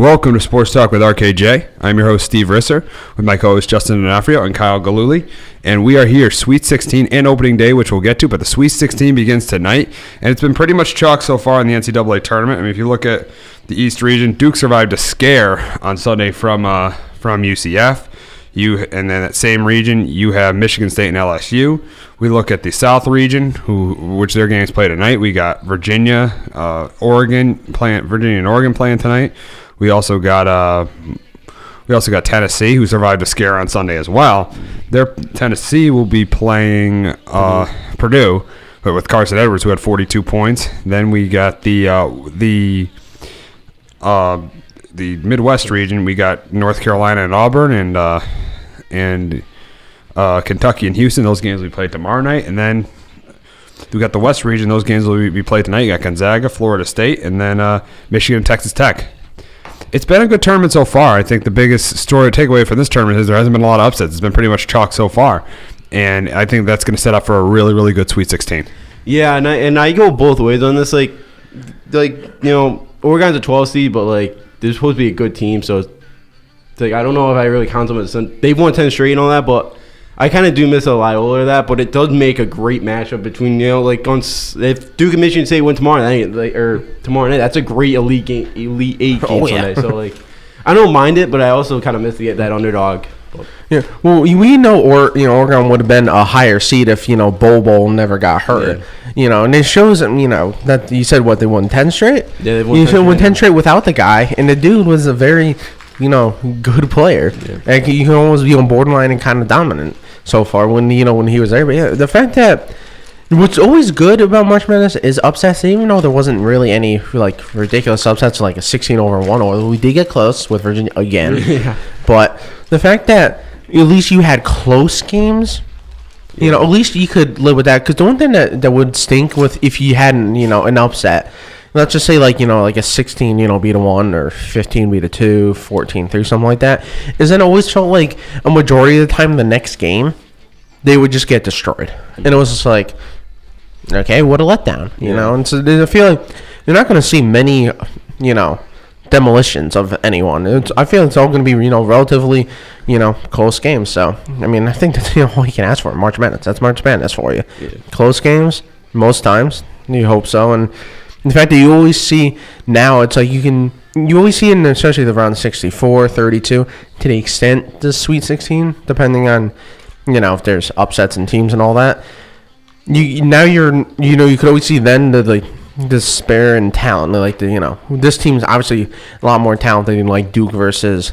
Welcome to Sports Talk with RKJ. I'm your host, Steve Risser, with my co-host Justin D'Onofrio and Kyle Galuli. And we are here, Sweet 16 and opening day, which we'll get to, but the Sweet 16 begins tonight. And it's been pretty much chalk so far in the NCAA tournament. I mean, if you look at the East region, Duke survived a scare on Sunday from UCF. And then that same region, you have Michigan State and LSU. We look at the South region, which their games play tonight. We got Virginia, Virginia and Oregon playing tonight. We also got Tennessee, who survived a scare on Sunday as well. Tennessee will be playing Purdue, but with Carson Edwards, who had 42 points. Then we got the Midwest region. We got North Carolina and Auburn, and Kentucky and Houston. Those games will be played tomorrow night. And then we got the West region. Those games will be played tonight. You got Gonzaga, Florida State, and then Michigan and Texas Tech. It's been a good tournament so far. I think the biggest story takeaway from this tournament is there hasn't been a lot of upsets. It's been pretty much chalk so far. And I think that's going to set up for a really, really good Sweet 16. Yeah, and I go both ways on this. Like Oregon's a 12 seed, but they're supposed to be a good team. So it's I don't know if I really count them as they've won 10 straight and all that, but I kind of do miss a Loyola of that. But it does make a great matchup between if Duke and Michigan State win tomorrow night, that's a great Elite 8 game Sunday. So I don't mind it, but I also kind of miss to get that underdog. Yeah, well, we know Oregon would have been a higher seed if Bowl never got hurt. Yeah. And it shows that you said they won 10 straight. Yeah, they won 10 straight without the guy, and the dude was a very good player. Yeah. Like you can almost be on borderline and kind of dominant so far when he was there. But yeah, the fact that what's always good about March Madness is upsets, even though there wasn't really any ridiculous upsets like a 16-1, or we did get close with Virginia again. Yeah. But the fact that at least you had close games, at least you could live with that. Because the one thing that would stink with if you hadn't, an upset, let's just say a 16, beat a 1 or 15 beat a 2, 14-3, something like that, is it always felt like a majority of the time the next game they would just get destroyed. And it was just okay, what a letdown, know. And so I feel like you're not going to see many, demolitions of anyone. I feel it's all going to be, relatively, close games. So, I mean, I think that's all you can ask for. March Madness. That's March Madness for you. Yeah. Close games, most times. You hope so. And the fact that you always see now, it's you always see in especially the round 64, 32, to the extent the Sweet 16, depending on, if there's upsets in teams and all that. You could always see then the despair in talent. This team's obviously a lot more talented than Duke versus,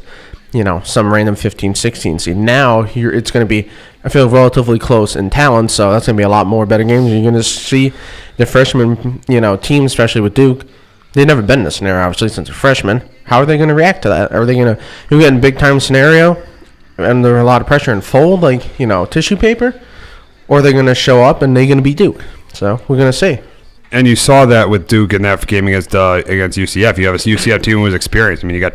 some random 15, 16 seed. Now it's going to be, I feel, relatively close in talent, so that's going to be a lot more better games. You're going to see the freshman, team, especially with Duke. They've never been in this scenario, obviously, since they're freshmen. How are they going to react to that? Are they going to get in a big-time scenario, and there's a lot of pressure and fold, tissue paper? Or are they going to show up and they're going to be Duke? So we're going to see. And you saw that with Duke in that game against UCF. You have a UCF team who was experienced. I mean, you had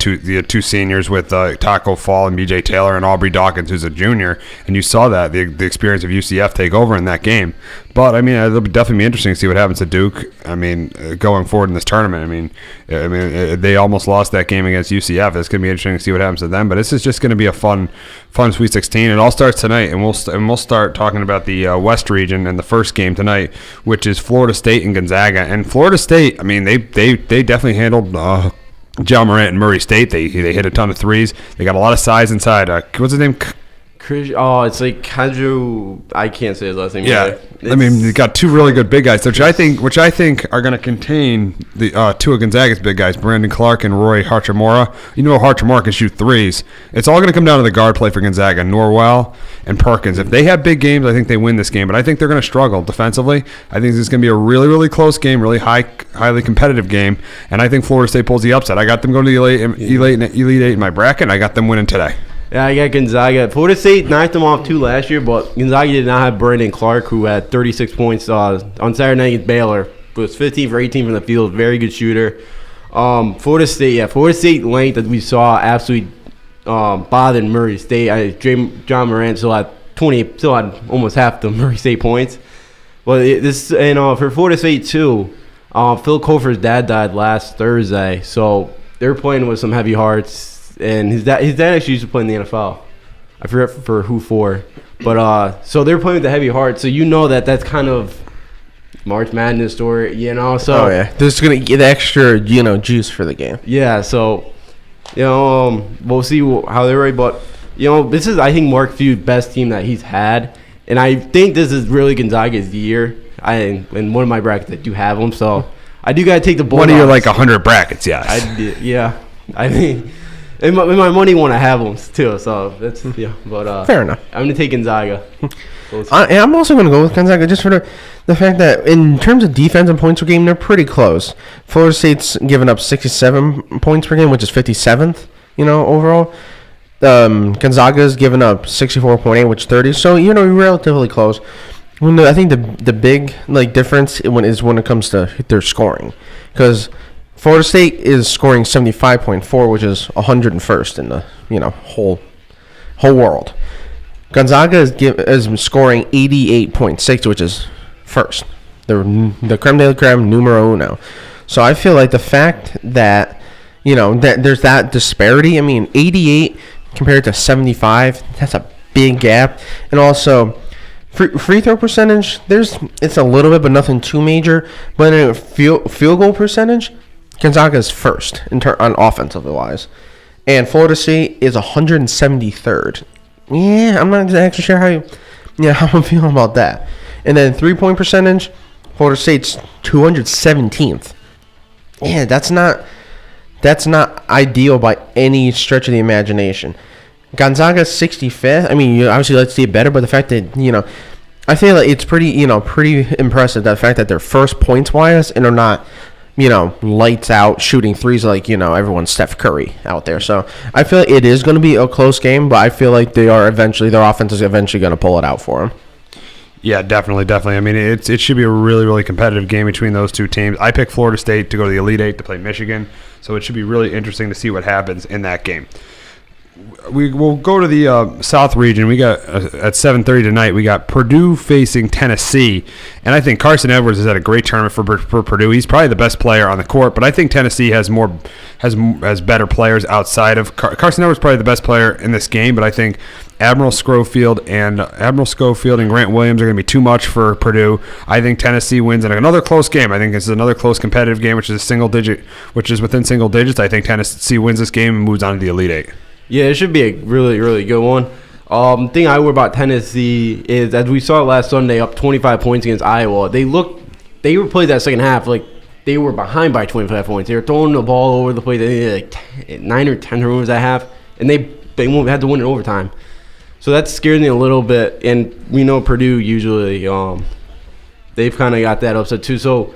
two seniors with Taco Fall and B.J. Taylor and Aubrey Dawkins, who's a junior, and you saw that the experience of UCF take over in that game. But I mean, it'll definitely be interesting to see what happens to Duke. I mean, going forward in this tournament. I mean, they almost lost that game against UCF. It's going to be interesting to see what happens to them. But this is just going to be a fun Sweet 16. It all starts tonight, and we'll start talking about the West region and the first game tonight, which is Florida State and Gonzaga. And Florida State, I mean, they definitely handled John Morant and Murray State. They hit a ton of threes. They got a lot of size inside. What's his name? It's Andrew. I can't say his last name. Yeah, I mean, they got two really good big guys, which I think are going to contain the two of Gonzaga's big guys, Brandon Clark and Roy Hachimura. Hachimura can shoot threes. It's all going to come down to the guard play for Gonzaga, Norwell and Perkins. If they have big games, I think they win this game, but I think they're going to struggle defensively. I think this is going to be a really, really close game, really highly competitive game, and I think Florida State pulls the upset. I got them going to the Elite 8 in my bracket, and I got them winning today. Yeah, I got Gonzaga. Florida State knocked them off 2 last year, but Gonzaga did not have Brandon Clark, who had 36 points on Saturday night against Baylor. It was 15 for 18 from the field. Very good shooter. Florida State length that we saw absolutely bothered Murray State. John Morant still had almost half the Murray State points. But for Florida State too, Phil Cofer's dad died last Thursday, so they're playing with some heavy hearts, and his dad actually used to play in the NFL. I forget for who for, but so they're playing with the heavy hearts. So you know that's kind of March Madness story, So there's gonna get extra juice for the game. Yeah, so we'll see how they're ready, but this is I think Mark Few's best team that he's had, and I think this is really Gonzaga's year. In one of my brackets I do have them, so I do gotta take the Bulldogs. One of your 100 brackets, yes. I mean, in my money one I have them too, so that's but fair enough. I'm gonna take Gonzaga. I'm also gonna go with Gonzaga just for the fact that in terms of defense and points per game, they're pretty close. Florida State's given up 67 points per game, which is 57th, overall. Gonzaga's given up 64.8, which is 30. So relatively close. I think the big difference is when it comes to their scoring, because Florida State is scoring 75.4, which is 101st in the whole world. Gonzaga is scoring 88.6, which is first. They're the creme de la creme, numero uno. So I feel like the fact that that there's that disparity. I mean, 88 compared to 75, that's a big gap. And also, free throw percentage, it's a little bit, but nothing too major. But in field goal percentage, Gonzaga is first on offensively wise, and Florida State is 173rd. Yeah, I'm not actually sure how I'm feeling about that. And then 3-point percentage, Florida State's 217th. Yeah, that's not ideal by any stretch of the imagination. Gonzaga's 65th. I mean, obviously let's see it better, but the fact that I feel like it's pretty impressive, the fact that they're first points wise and are not lights out shooting threes like everyone's Steph Curry out there. So I feel like it is going to be a close game, but I feel like their offense is eventually going to pull it out for them. Yeah, definitely. I mean, it should be a really, really competitive game between those two teams. I picked Florida State to go to the Elite Eight to play Michigan, so it should be really interesting to see what happens in that game. We'll go to the South region. We got at 7:30 tonight. We got Purdue facing Tennessee, and I think Carson Edwards has had a great tournament for Purdue. He's probably the best player on the court, but I think Tennessee has better players outside of Carson Edwards. Probably the best player in this game, but I think Admiral Schofield and Grant Williams are going to be too much for Purdue. I think Tennessee wins in another close game. I think this is another close competitive game, which is within single digits. I think Tennessee wins this game and moves on to the Elite Eight. Yeah, it should be a really, really good one. Thing I worry about Tennessee is, as we saw last Sunday, up 25 points against Iowa. They were played that second half like they were behind by 25 points. They were throwing the ball over the place. They had 9 or 10 turnovers at half, and they had to win in overtime. So that scared me a little bit. And we know Purdue usually they've kind of got that upset too. So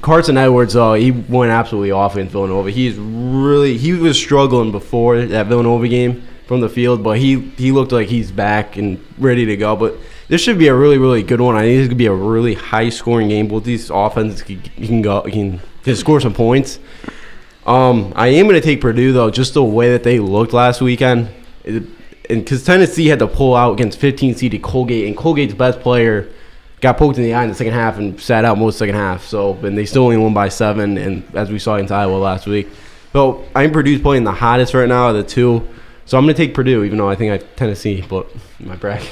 Carson Edwards, he went absolutely off in Villanova. He was struggling before that Villanova game from the field, but he looked like he's back and ready to go. But this should be a really, really good one. I think this could be a really high-scoring game. Both these offenses can score some points. I am going to take Purdue, though, just the way that they looked last weekend. Because Tennessee had to pull out against 15-seeded Colgate, and Colgate's best player got poked in the eye in the second half and sat out most of the second half. And they still only won by 7, and as we saw against Iowa last week. So I think Purdue's playing the hottest right now of the two. So I'm going to take Purdue, even though I think I have Tennessee, but in my bracket.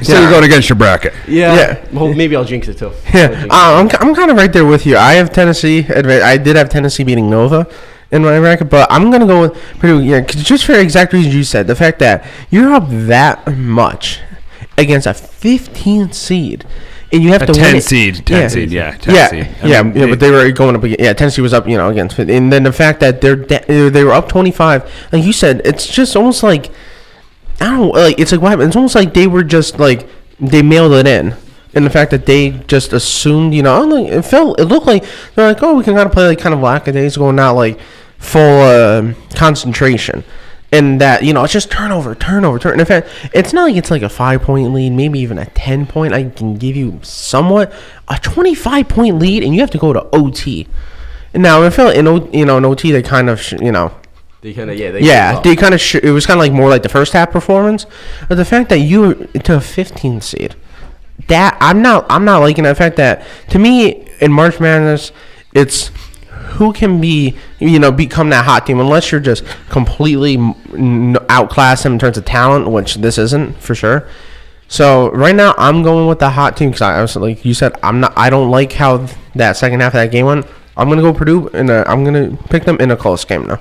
So you're going against your bracket. Yeah. Well, maybe I'll jinx it too. Yeah. I'm kind of right there with you. I have Tennessee. I did have Tennessee beating Nova in my bracket, but I'm going to go with Purdue. Yeah, just for the exact reasons you said. The fact that you're up that much against a 15th seed. And you have to win 10 seed, Tennessee. But they were going up against, Tennessee was up, against, and then the fact that they were up 25, like you said, it's just almost like, I don't know, like, it's like what happened? It's almost like they were just like, they mailed it in. And the fact that they just assumed, it looked like, they're like, oh, we can kind of play like kind of lackadaisical, not like full concentration. And that, it's just turnover. In fact, it's not like it's like a 5-point lead, maybe even a 10-point. I can give you somewhat a 25-point lead, and you have to go to OT. And now I feel like in OT they kind of, it was kind of like more like the first half performance. But the fact that you were to a 15th seed, that I'm not liking that fact that, to me in March Madness, it's who can become that hot team unless you're just completely outclass them in terms of talent, which this isn't for sure. So right now I'm going with the hot team because I was like you said I don't like how that second half of that game went. I'm gonna go Purdue and I'm gonna pick them in a close game now.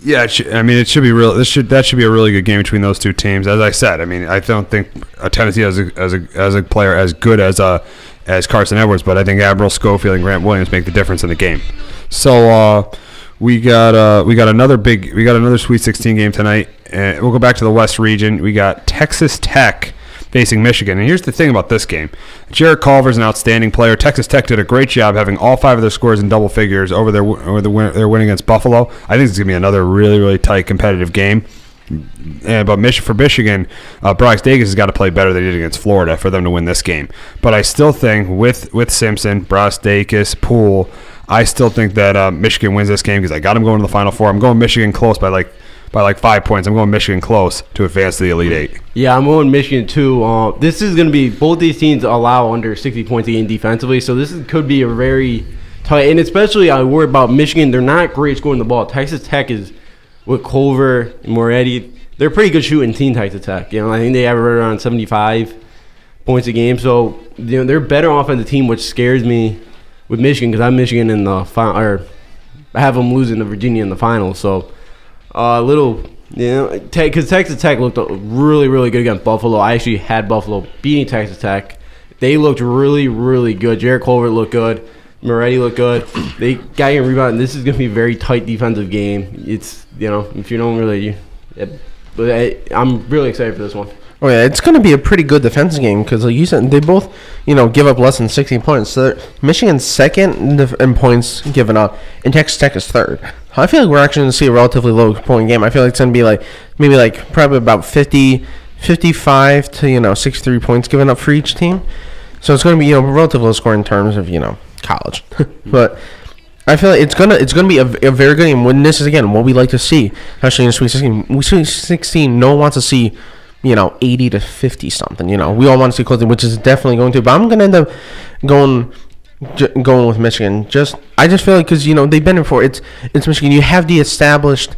Yeah, it should be real. That should be a really good game between those two teams. As I said, I don't think Tennessee has a player as good as Carson Edwards, but I think Admiral Schofield and Grant Williams make the difference in the game. So we got another Sweet 16 game tonight, and we'll go back to the West region. We got Texas Tech facing Michigan. And here's the thing about this game. Jared Culver's an outstanding player. Texas Tech did a great job having all 5 of their scores in double figures over their win against Buffalo. I think it's going to be another really, really tight competitive game. But for Michigan, Bryce Davis has got to play better than he did against Florida for them to win this game. But I still think with Simpson, Bryce Davis, Poole, I still think that Michigan wins this game because I got them going to the Final Four. I'm going Michigan close by like 5 points. I'm going Michigan close to advance to the Elite Eight. Yeah, I'm going Michigan too. This is going to be both these teams allow under 60 points a game defensively, so could be a very tight. And especially I worry about Michigan. They're not great scoring the ball. Texas Tech is with Culver and Moretti. They're a pretty good shooting team. Texas Tech. I think they average around 75 points a game. So they're a better offensive team, which scares me with Michigan because I'm Michigan in the final, or I have them losing to Virginia in the finals. So. Because Texas Tech looked really, really good against Buffalo. I actually had Buffalo beating Texas Tech. They looked really, really good. Jared Culver looked good. Moretti looked good. They got you rebound. This is going to be a very tight defensive game. It's, if you don't really... But I'm really excited for this one. Oh, yeah, it's going to be a pretty good defensive game because, like you said, they both, give up less than 60 points. So Michigan's second in points given up, and Texas Tech is third. I feel like we're actually going to see a relatively low-point game. I feel like it's going to be probably about 55 to, 63 points given up for each team. So it's going to be, relatively low score in terms of, college. But I feel like it's gonna be a very good game. When this is, again, what we like to see, especially in Sweet 16. Sweet 16, no one wants to see 80 to 50 something. We all want to see closing, which is definitely going to. But I'm going to end up going with Michigan. I just feel like because they've been in before. It's Michigan. You have the established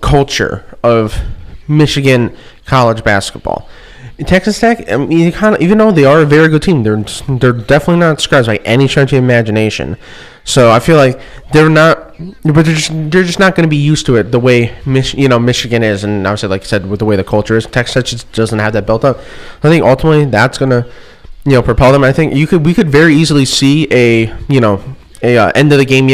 culture of Michigan college basketball. Texas Tech, even though they are a very good team, they're definitely not scrubs by any stretch of imagination. So I feel like they're just not going to be used to it the way Michigan is, and obviously, like I said, with the way the culture is, Texas Tech just doesn't have that built up. I think ultimately that's going to propel them. I think we could very easily see a end of the game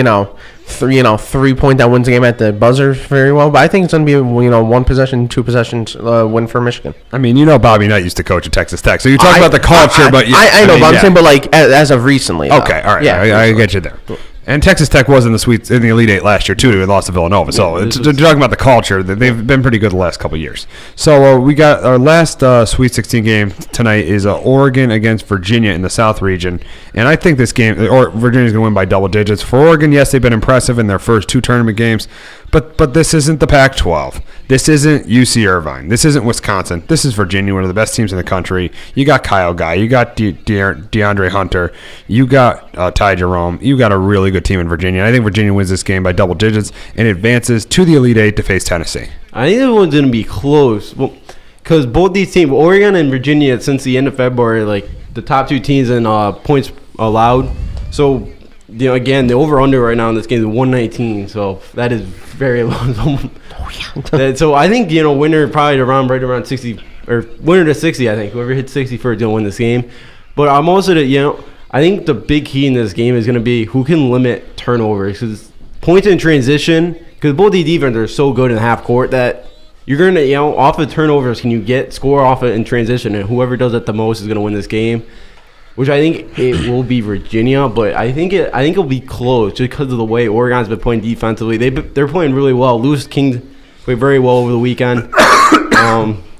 3-point that wins the game at the buzzer very well. But I think it's going to be a 1 possession, 2 possessions win for Michigan. Bobby Knight used to coach at Texas Tech, so you talk about the culture, but I know, but I'm saying, but like as of recently. Okay, all right, yeah, I get you there. And Texas Tech was in the Elite Eight last year too. They lost to Villanova. So talking about the culture, they've been pretty good the last couple of years. So we got our last Sweet 16 game tonight is Oregon against Virginia in the South region, and I think this game, Virginia's going to win by double digits. For Oregon, yes, they've been impressive in their first 2 tournament games, but this isn't the Pac-12. This isn't UC Irvine. This isn't Wisconsin. This is Virginia, one of the best teams in the country. You got Kyle Guy. You got DeAndre Hunter. You got Ty Jerome. You got a really good team in Virginia. And I think Virginia wins this game by double digits and advances to the Elite Eight to face Tennessee. I think this one's going to be close. Because both these teams, Oregon and Virginia, since the end of February, like the top 2 teams in points allowed. So, again, the over-under right now in this game is 119. So that is very low. So I think, winner probably right around 60, or winner to 60, I think. Whoever hits 60 first is going to win this game. But I'm also, I think the big key in this game is going to be who can limit turnovers. Because points in transition, because both these defenses are so good in half court that you're going to, off of turnovers, can you score off it in transition, and whoever does it the most is going to win this game. Which I think it will be Virginia, but I think it'll be close just because of the way Oregon's been playing defensively. They're playing really well. Lewis King played very well over the weekend.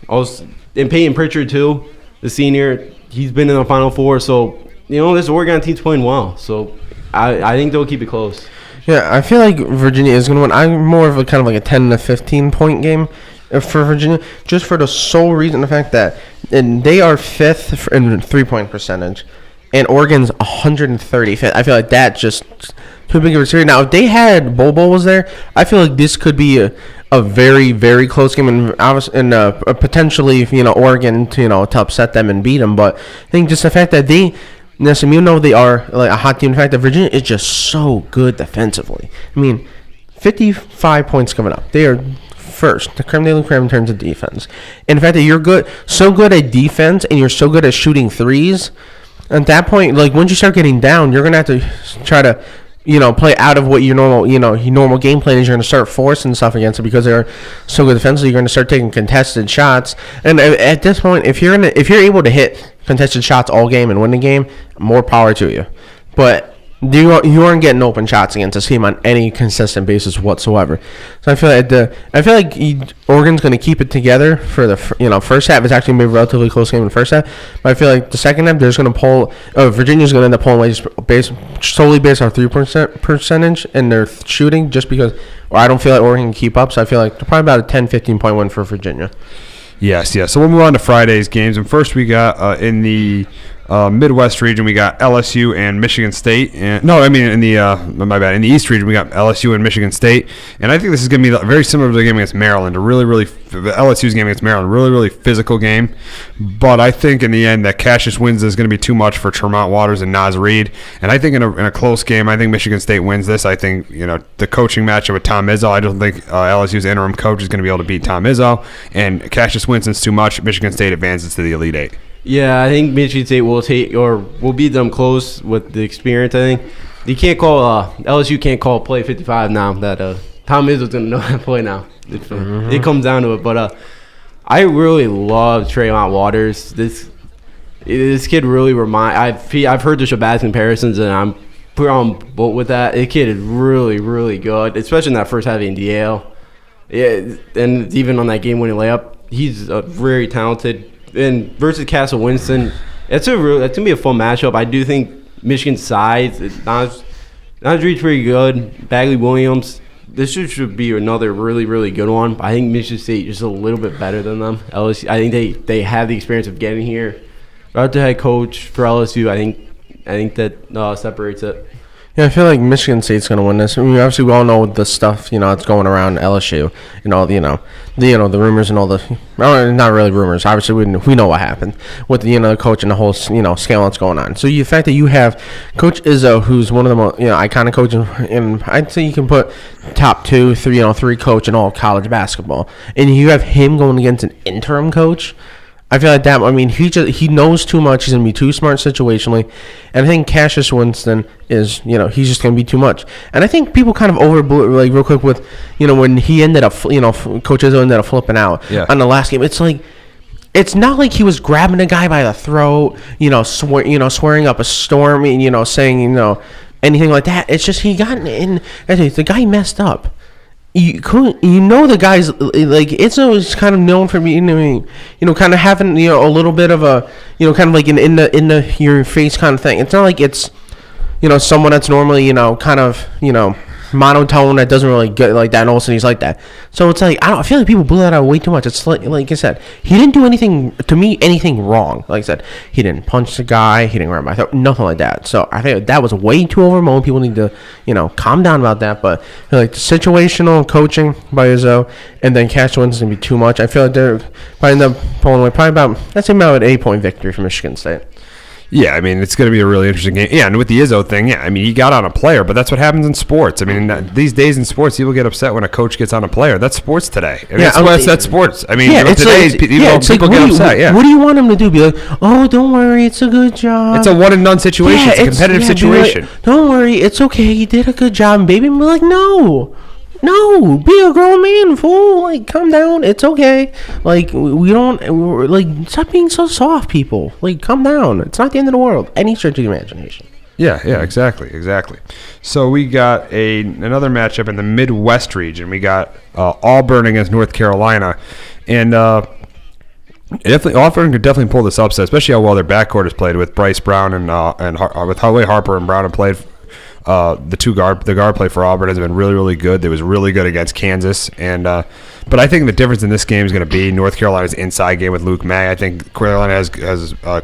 Also, and Peyton Pritchard too, the senior. He's been in the Final Four, so this Oregon team's playing well. So I think they'll keep it close. Yeah, I feel like Virginia is going to win. I'm more of a kind of like a 10 to 15 point game for Virginia, just for the sole reason, the fact that they are 5th in 3-point percentage, and Oregon's 135th. I feel like that just too big of a series. Now, if they had Bobo was there, I feel like this could be a very, very close game, and potentially, Oregon to upset them and beat them. But I think just the fact that even though they are like a hot team, the fact that Virginia is just so good defensively. I mean, 55 points coming up. They are first, the creme de la creme in terms of defense. And the fact that you're so good at defense, and you're so good at shooting threes, at that point, like once you start getting down, you're gonna have to try to play out of what your normal game plan is. You're going to start forcing stuff against it because they're so good defensively. You're going to start taking contested shots. And at this point, if you're able to hit contested shots all game and win the game, more power to you. But you aren't getting open shots against this team on any consistent basis whatsoever. So I feel like Oregon's going to keep it together for the first half. It's actually going to be a relatively close game in the first half. But I feel like the second half, they're going to pull. Virginia's going to end up pulling away solely based on 3% percentage in their shooting, just because. Or I don't feel like Oregon can keep up. So I feel like they're probably about a 10-15 point win for Virginia. Yes. So we'll move on to Friday's games, and first we got in the Midwest region, we got LSU and Michigan State. In the East region, we got LSU and Michigan State. And I think this is going to be very similar to the game against Maryland. LSU's game against Maryland, really, really physical game. But I think in the end that Cassius wins is going to be too much for Tremont Waters and Naz Reid. And I think in a close game, I think Michigan State wins this. I think the coaching matchup with Tom Izzo, I don't think LSU's interim coach is going to be able to beat Tom Izzo. And Cassius Winston's too much. Michigan State advances to the Elite Eight. Yeah, I think Michigan State will beat them close with the experience. I think you can't call LSU can't call play 55 now that Tom Izzo's gonna know how to play now. It comes down to it, but I really love Tremont Waters. This kid really I've heard the Shabazz comparisons, and I'm put on boat with that. This kid is really, really good, especially in that first half of Indiana. Yeah, and even on that game-winning layup, he's very talented. And versus Castle Winston, that's gonna be a fun matchup. I do think Michigan's size, Naz Reid's pretty good. Bagley Williams, this should be another really, really good one. I think Michigan State is a little bit better than them. LSU, I think they have the experience of getting here. Right, the head coach for LSU, I think that separates it. Yeah, I feel like Michigan State's going to win this. I mean, obviously, we all know the stuff, that's going around LSU and all, the rumors and all the, not really rumors. Obviously, we know what happened with, the coach and the whole, scale that's going on. So the fact that you have Coach Izzo, who's one of the most, iconic coaches, and I'd say you can put top 2, 3 coach in all college basketball, and you have him going against an interim coach. I feel like that. I mean, he knows too much. He's gonna be too smart situationally, and I think Cassius Winston is, he's just gonna be too much. And I think people kind of overblew it, like real quick with, when he ended up, Coach Izzo ended up flipping out on the last game. It's like, it's not like he was grabbing a guy by the throat, swearing up a storm, saying, anything like that. It's just he got in. The guy messed up. The guy's like it's kind of known for being kind of having a little bit of a kind of like an in the your face kind of thing. It's not like it's someone that's normally kind of monotone that doesn't really get like that, and all of a sudden he's like that. So it's like I feel like people blew that out way too much. It's like I said, he didn't do anything wrong. Like I said, he didn't punch the guy, he didn't grab my throat, nothing like that. So I think that was way too overblown. People need to calm down about that. But like the situational coaching by Izzo and then Cash Winston's gonna be too much. I feel like they're probably end up pulling away about an 8-point victory for Michigan State. Yeah, I mean, it's going to be a really interesting game. Yeah, and with the Izzo thing, I mean, he got on a player, but that's what happens in sports. I mean, these days in sports, people get upset when a coach gets on a player. That's sports today. I mean, that's sports. I mean, people get upset. Yeah. What do you want him to do? Be like, oh, don't worry, it's a good job. It's a one-and-done situation. It's a competitive situation. Like, don't worry, it's okay. You did a good job, baby. And we're like, no, be a grown man, fool. Like, calm down. It's okay. Like, stop being so soft, people. Like, calm down. It's not the end of the world. Any stretch of the imagination. Yeah, exactly. So we got another matchup in the Midwest region. We got Auburn against North Carolina, and Auburn could definitely pull this upset, especially how well their backcourt has played with Bryce Brown and with how way Harper and Brown have played. The guard play for Auburn has been really, really good. They was really good against Kansas, and but I think the difference in this game is going to be North Carolina's inside game with Luke May. I think Carolina has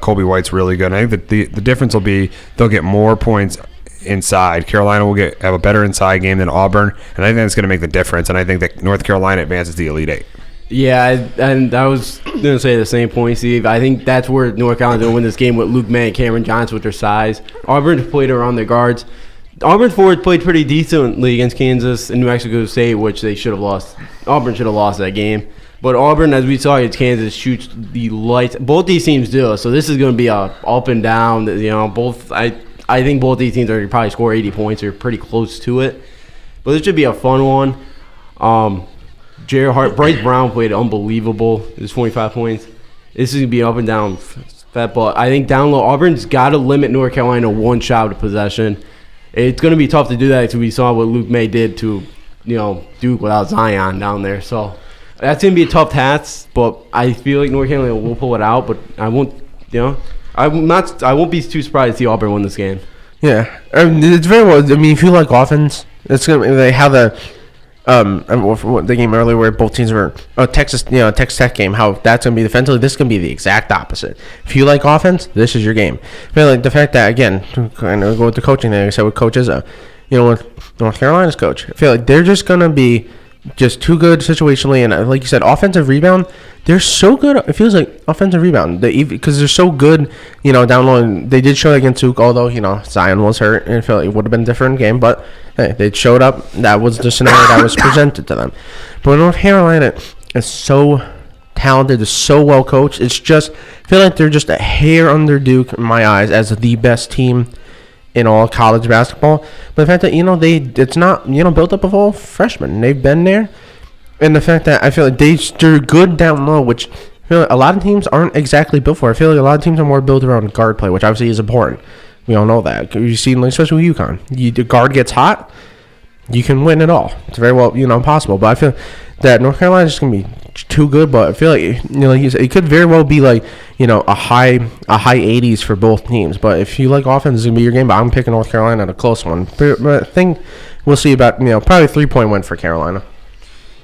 Kobe White's really good. And I think that the difference will be they'll get more points inside. Carolina will have a better inside game than Auburn, and I think that's going to make the difference. And I think that North Carolina advances the Elite Eight. Yeah, and I was going to say the same point, Steve. I think that's where North Carolina's going to win this game with Luke May and Cameron Johnson with their size. Auburn played around their guards. Auburn forward played pretty decently against Kansas and New Mexico State, which they should have lost. Auburn should have lost that game. But Auburn, as we saw against Kansas, shoots the lights. Both these teams do. So this is going to be a up and down. Both. I think both these teams are going to probably score 80 points or pretty close to it. But this should be a fun one. Jared Hart, Bryce Brown played unbelievable. It was 25 points. This is going to be an up and down. But I think down low, Auburn's got to limit North Carolina to one shot of possession. It's going to be tough to do that because we saw what Luke May did to, Duke without Zion down there. So that's going to be a tough task, but I feel like North Carolina will pull it out. But I won't, I won't be too surprised to see Auburn win this game. Yeah, it's very well. I mean, if you like offense, it's gonna be they have the game earlier where both teams were Texas Tech game. How that's gonna be defensively, this is gonna be the exact opposite. If you like offense, this is your game. I feel like the fact that again, kind of go with the coaching thing. I said with Coach Izzo, with North Carolina's coach, I feel like they're just gonna be just too good situationally, and like you said, offensive rebound. They're so good. It feels like offensive rebound because they're so good. Down low. And they did show it against Duke, although Zion was hurt, and I feel like it would have been a different game. But hey, they showed up. That was the scenario that was presented to them. But North Carolina is so talented, is so well coached. It's just I feel like they're just a hair under Duke in my eyes as the best team in all college basketball. But the fact that it's not built up of all freshmen. They've been there, and the fact that I feel like they're good down low, which I feel like a lot of teams aren't exactly built for. I feel like a lot of teams are more built around guard play, which obviously is important. We all know that. You've seen, especially with UConn, the guard gets hot, you can win it all. It's very well possible. But I feel that North Carolina is just gonna be too good. But I feel like like you said, it could very well be like a high 80s for both teams. But if you like offense, it's gonna be your game. But I'm picking North Carolina at a close one. But I think we'll see about probably a 3-point win for Carolina.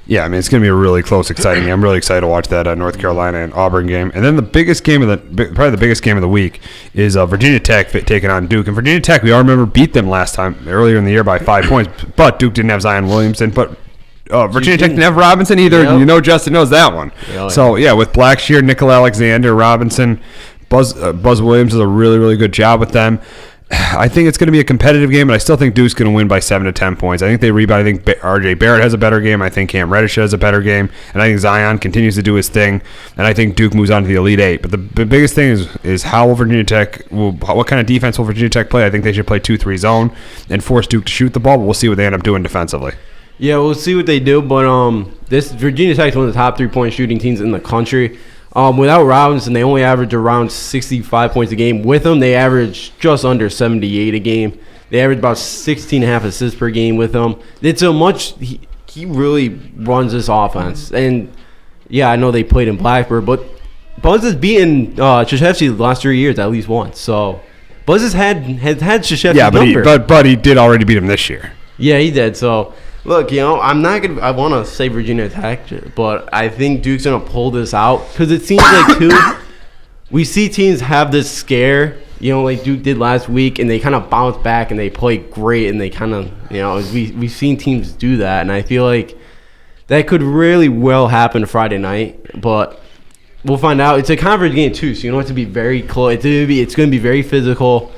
Yeah, I mean, it's going to be a really close, exciting game. I'm really excited to watch that North Carolina and Auburn game. And then the biggest game probably the biggest game of the week is Virginia Tech taking on Duke. And Virginia Tech, we all remember, beat them last time, earlier in the year by 5 points. But Duke didn't have Zion Williamson. But Virginia Tech didn't have Robinson either. Yep. Justin knows that one. Yeah. So, yeah, with Blackshear, Nickel Alexander, Robinson, Buzz Williams does a really, really good job with them. I think it's going to be a competitive game, but I still think Duke's going to win by 7 to 10 points. I think they rebound. I think R.J. Barrett has a better game. I think Cam Reddish has a better game. And I think Zion continues to do his thing. And I think Duke moves on to the Elite Eight. But the biggest thing is how Virginia Tech what kind of defense will Virginia Tech play? I think they should play 2-3 zone and force Duke to shoot the ball, but we'll see what they end up doing defensively. Yeah, we'll see what they do. But this Virginia Tech is one of the top 3-point shooting teams in the country. Without Robinson, they only average around 65 points a game. With him, they average just under 78 a game. They average about 16.5 assists per game with him. It's a much he really runs this offense. And, yeah, I know they played in Blacksburg, but Buzz has beaten Krzyzewski the last 3 years at least once. So Buzz has had Krzyzewski's number. But he did already beat him this year. Yeah, he did. So, look, I'm not going to – I want to say Virginia Tech, but I think Duke's going to pull this out because it seems like, too, we see teams have this scare, like Duke did last week, and they kind of bounce back and they play great, and they kind of, we've seen teams do that, and I feel like that could really well happen Friday night, but we'll find out. It's a conference game, too, so you don't have to be very close. It's going to be very physical,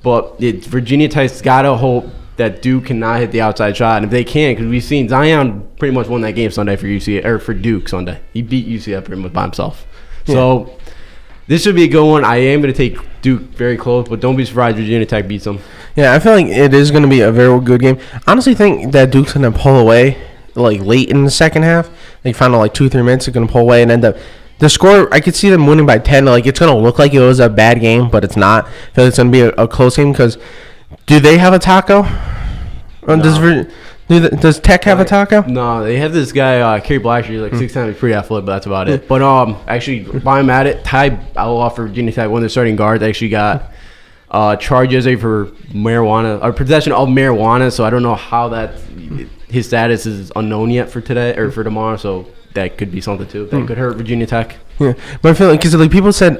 but Virginia Tech's got to hope that Duke cannot hit the outside shot, and if they can, because we've seen Zion pretty much won that game Sunday for Duke Sunday. He beat UCF pretty much by himself. Yeah. So this should be a good one. I am going to take Duke very close, but don't be surprised Virginia Tech beats them. Yeah, I feel like it is going to be a very good game. I honestly think that Duke's going to pull away like late in the second half. Like final 2-3 minutes, they're going to pull away and end up. The score, I could see them winning by 10. Like it's going to look like it was a bad game, but it's not. I feel like it's going to be a close game because. Do they have a taco? No. Does Tech have a taco? No, they have this guy, Kerry Blackshear, like 6 times pretty athletic, but that's about it. But actually, while I'm at it, I'll offer Virginia Tech, one of their starting guards, actually got charges for marijuana, or possession of marijuana, so I don't know how his status is unknown yet for today, or for tomorrow, so that could be something too. That could hurt Virginia Tech. Yeah, but I feel like, because people said,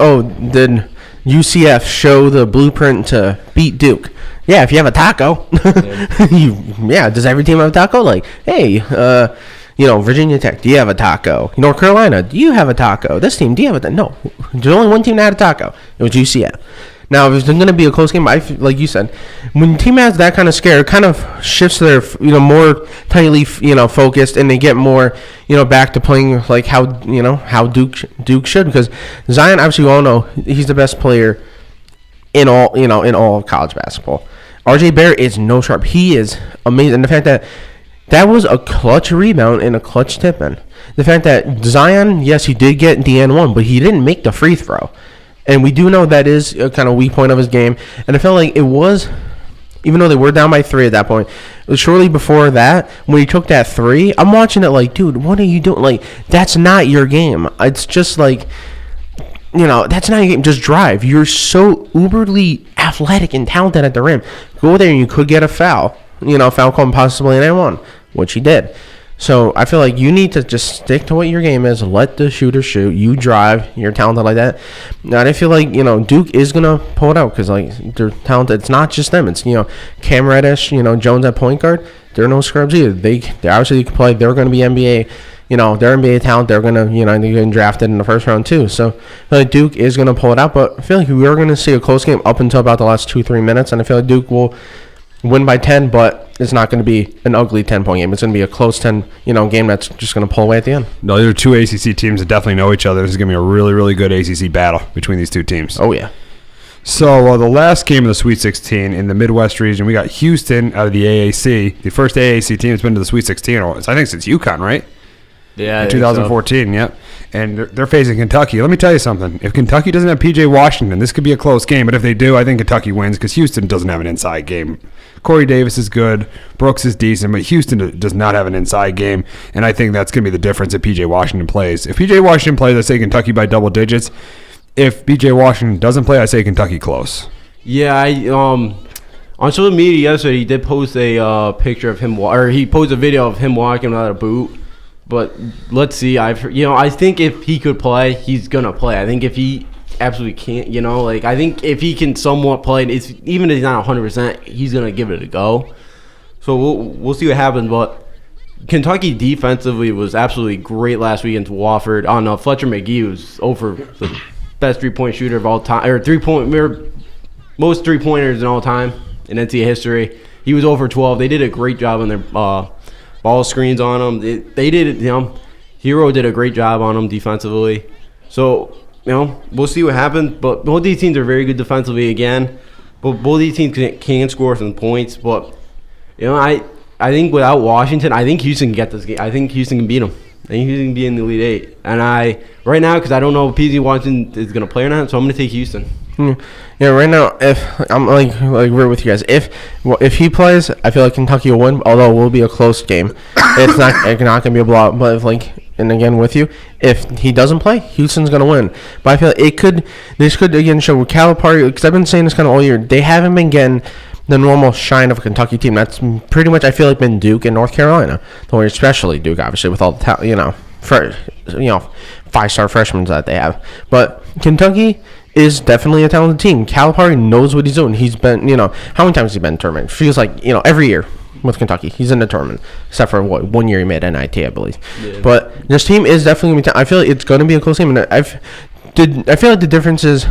UCF show the blueprint to beat Duke. Yeah, if you have a taco. Does every team have a taco? Like, hey, Virginia Tech, do you have a taco? North Carolina, do you have a taco? This team, do you have a taco? No. There's only one team that had a taco. It was UCF. Now, if it's going to be a close game, like you said, when the team has that kind of scare, it kind of shifts their, more tightly, focused, and they get more, back to playing like how Duke should. Because Zion, obviously, we all know he's the best player in all of college basketball. RJ Barrett is no sharp. He is amazing. And the fact that was a clutch rebound and a clutch tip-in. The fact that Zion, yes, he did get the N1, but he didn't make the free throw. And we do know that is a kind of weak point of his game. And I felt like it was, even though they were down by 3 at that point, it was shortly before that, when he took that 3, I'm watching it like, dude, what are you doing? Like, that's not your game. It's just like, that's not your game. Just drive. You're so uberly athletic and talented at the rim. Go there and you could get a foul. Foul call and possibly an N1, which he did. So I feel like you need to just stick to what your game is. Let the shooter shoot. You drive. You're talented like that. And I feel like Duke is gonna pull it out because they're talented. It's not just them. It's Cam Reddish, Jones at point guard. They're no scrubs either. They obviously can play. They're gonna be NBA. They're NBA talent. They're gonna they're getting drafted in the first round too. So I feel like Duke is gonna pull it out. But I feel like we are gonna see a close game up until about the last 2-3 minutes, and I feel like Duke will win by 10, but it's not going to be an ugly 10-point game. It's going to be a close 10, game that's just going to pull away at the end. No, these are two ACC teams that definitely know each other. This is going to be a really, really good ACC battle between these two teams. Oh, yeah. So the last game of the Sweet 16 in the Midwest region, we got Houston out of the AAC. The first AAC team that's been to the Sweet 16, I think since UConn, right? Yeah, in 2014, so. Yep. And they're facing Kentucky. Let me tell you something. If Kentucky doesn't have P.J. Washington, this could be a close game. But if they do, I think Kentucky wins because Houston doesn't have an inside game. Corey Davis is good. Brooks is decent. But Houston does not have an inside game. And I think that's going to be the difference if P.J. Washington plays. If P.J. Washington plays, I say Kentucky by double digits. If P.J. Washington doesn't play, I say Kentucky close. Yeah, on social media yesterday, he did post a picture of him, or he posted a video of him walking without a boot. But let's see. I think if he could play, he's gonna play. I think if he absolutely can't, I think if he can somewhat play, even if he's not 100%, he's gonna give it a go. So we'll see what happens. But Kentucky defensively was absolutely great last week against Wofford. Fletcher McGee was over the best 3-point shooter of all time, or most 3-pointers in all time in NCAA history. He was over 12. They did a great job on their ball screens on them. They did it. Hero did a great job on them defensively. So we'll see what happens. But both these teams are very good defensively again. But both these teams can score some points. But I think without Washington, I think Houston can get this game. I think Houston can beat them. I think Houston can be in the Elite Eight. And right now, because I don't know if PZ Washington is going to play or not, so I'm going to take Houston. Yeah, right now, if I'm like we're with you guys, if he plays, I feel like Kentucky will win. Although it will be a close game, it's not going to be a blowout. But and again with you, if he doesn't play, Houston's going to win. But I feel like this could again show Calipari, because I've been saying this kind of all year. They haven't been getting the normal shine of a Kentucky team. That's pretty much I feel like been Duke and North Carolina. Though especially Duke, obviously with all the talent, 5-star freshmen that they have. But Kentucky is definitely a talented team. Calipari knows what he's doing. He's been, how many times has he been in tournament? Feels like, every year with Kentucky, he's in the tournament. Except for 1 year he made NIT, I believe. Yeah. But this team is definitely going to be, I feel like it's going to be a close game. And I feel like the difference is,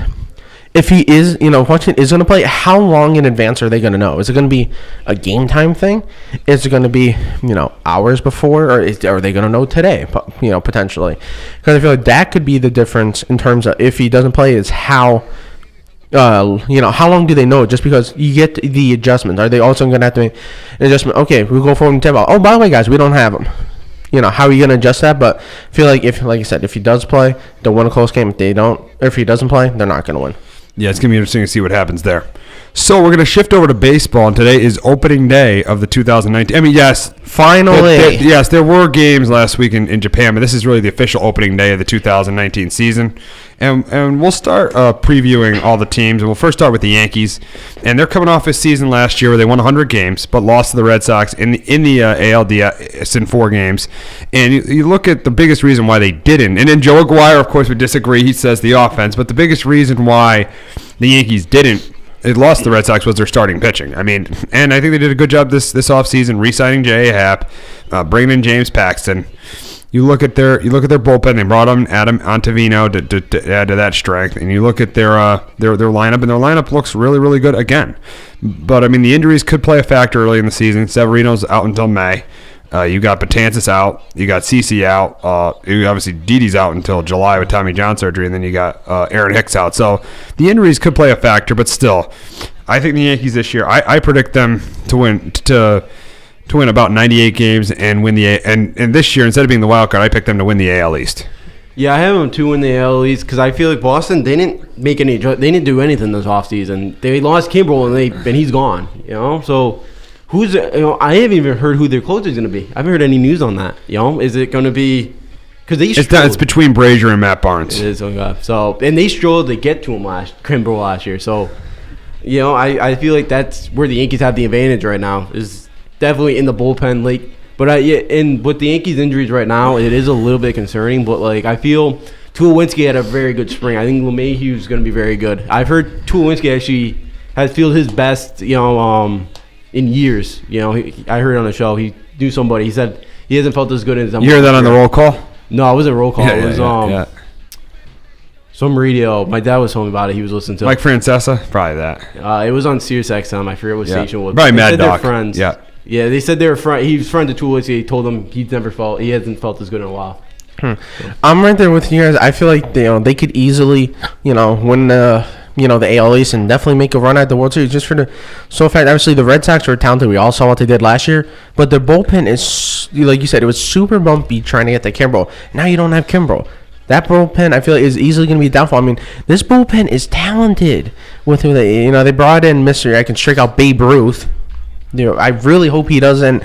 if he is, Washington is going to play, how long in advance are they going to know? Is it going to be a game time thing? Is it going to be, hours before? Or are they going to know today, potentially? Because I feel like that could be the difference in terms of if he doesn't play is how, how long do they know? Just because you get the adjustments. Are they also going to have to make an adjustment? Okay, we go forward and table. Oh, by the way, guys, we don't have them. How are you going to adjust that? But I feel like like I said, if he does play, they'll win a close game. If they don't, or if he doesn't play, they're not going to win. Yeah, it's going to be interesting to see what happens there. So we're going to shift over to baseball, and today is opening day of the 2019. I mean, yes. Finally. There were games last week in Japan, but this is really the official opening day of the 2019 season. And we'll start previewing all the teams. And we'll first start with the Yankees. And they're coming off a season last year where they won 100 games, but lost to the Red Sox in the ALDS in 4 games. And you look at the biggest reason why they didn't. And then Joe Aguirre, of course, would disagree. He says the offense. But the biggest reason why the Yankees didn't, it lost the Red Sox, was their starting pitching. I mean, and I think they did a good job this offseason, re-signing J.A. Happ, bringing in James Paxton. You look at their bullpen. They brought on Adam Ottavino to add to that strength, and you look at their lineup, and their lineup looks really, really good again. But I mean, the injuries could play a factor early in the season. Severino's out until May. You got Betances out. You got CeCe out. Obviously, Didi's out until July with Tommy John surgery, and then you got Aaron Hicks out. So the injuries could play a factor, but still, I think the Yankees this year, I predict them to win about 98 games and win and this year, instead of being the wild card, I picked them to win the AL East. Yeah, I have them to win the AL East because I feel like Boston, they didn't do anything this offseason. They lost Kimbrel and he's gone. So I haven't even heard who their closer is going to be. I haven't heard any news on that. Is it going to be because it's between Brazier and Matt Barnes. It is. So and they struggled to get to him Kimbrel last year. So I feel like that's where the Yankees have the advantage right now. Is definitely in the bullpen late. But with the Yankees injuries right now, it is a little bit concerning. But I feel Tulowitzki had a very good spring. I think LeMahieu's going to be very good. I've heard Tulowitzki actually has feel his best, in years. I heard on the show he knew somebody. He said he hasn't felt as good as. You hear that on the roll call? No, it wasn't a roll call. It was some radio. My dad was telling me about it. He was listening to Mike Francesa, probably that. It was on Sirius XM. I forget what station it was. Probably Mad Dog. Friends. Yeah, they said they were he was friends with Tulowitzki. He told them he hasn't felt as good in a while. So. I'm right there with you guys. I feel like they could easily win the AL East and definitely make a run at the World Series just for the fact. Obviously, the Red Sox were talented. We all saw what they did last year, but their bullpen is, like you said, it was super bumpy trying to get the Kimbrel. Now you don't have Kimbrel. That bullpen, I feel like, is easily going to be downfall. I mean, this bullpen is talented. With they brought in I can strike out Babe Ruth. I really hope he doesn't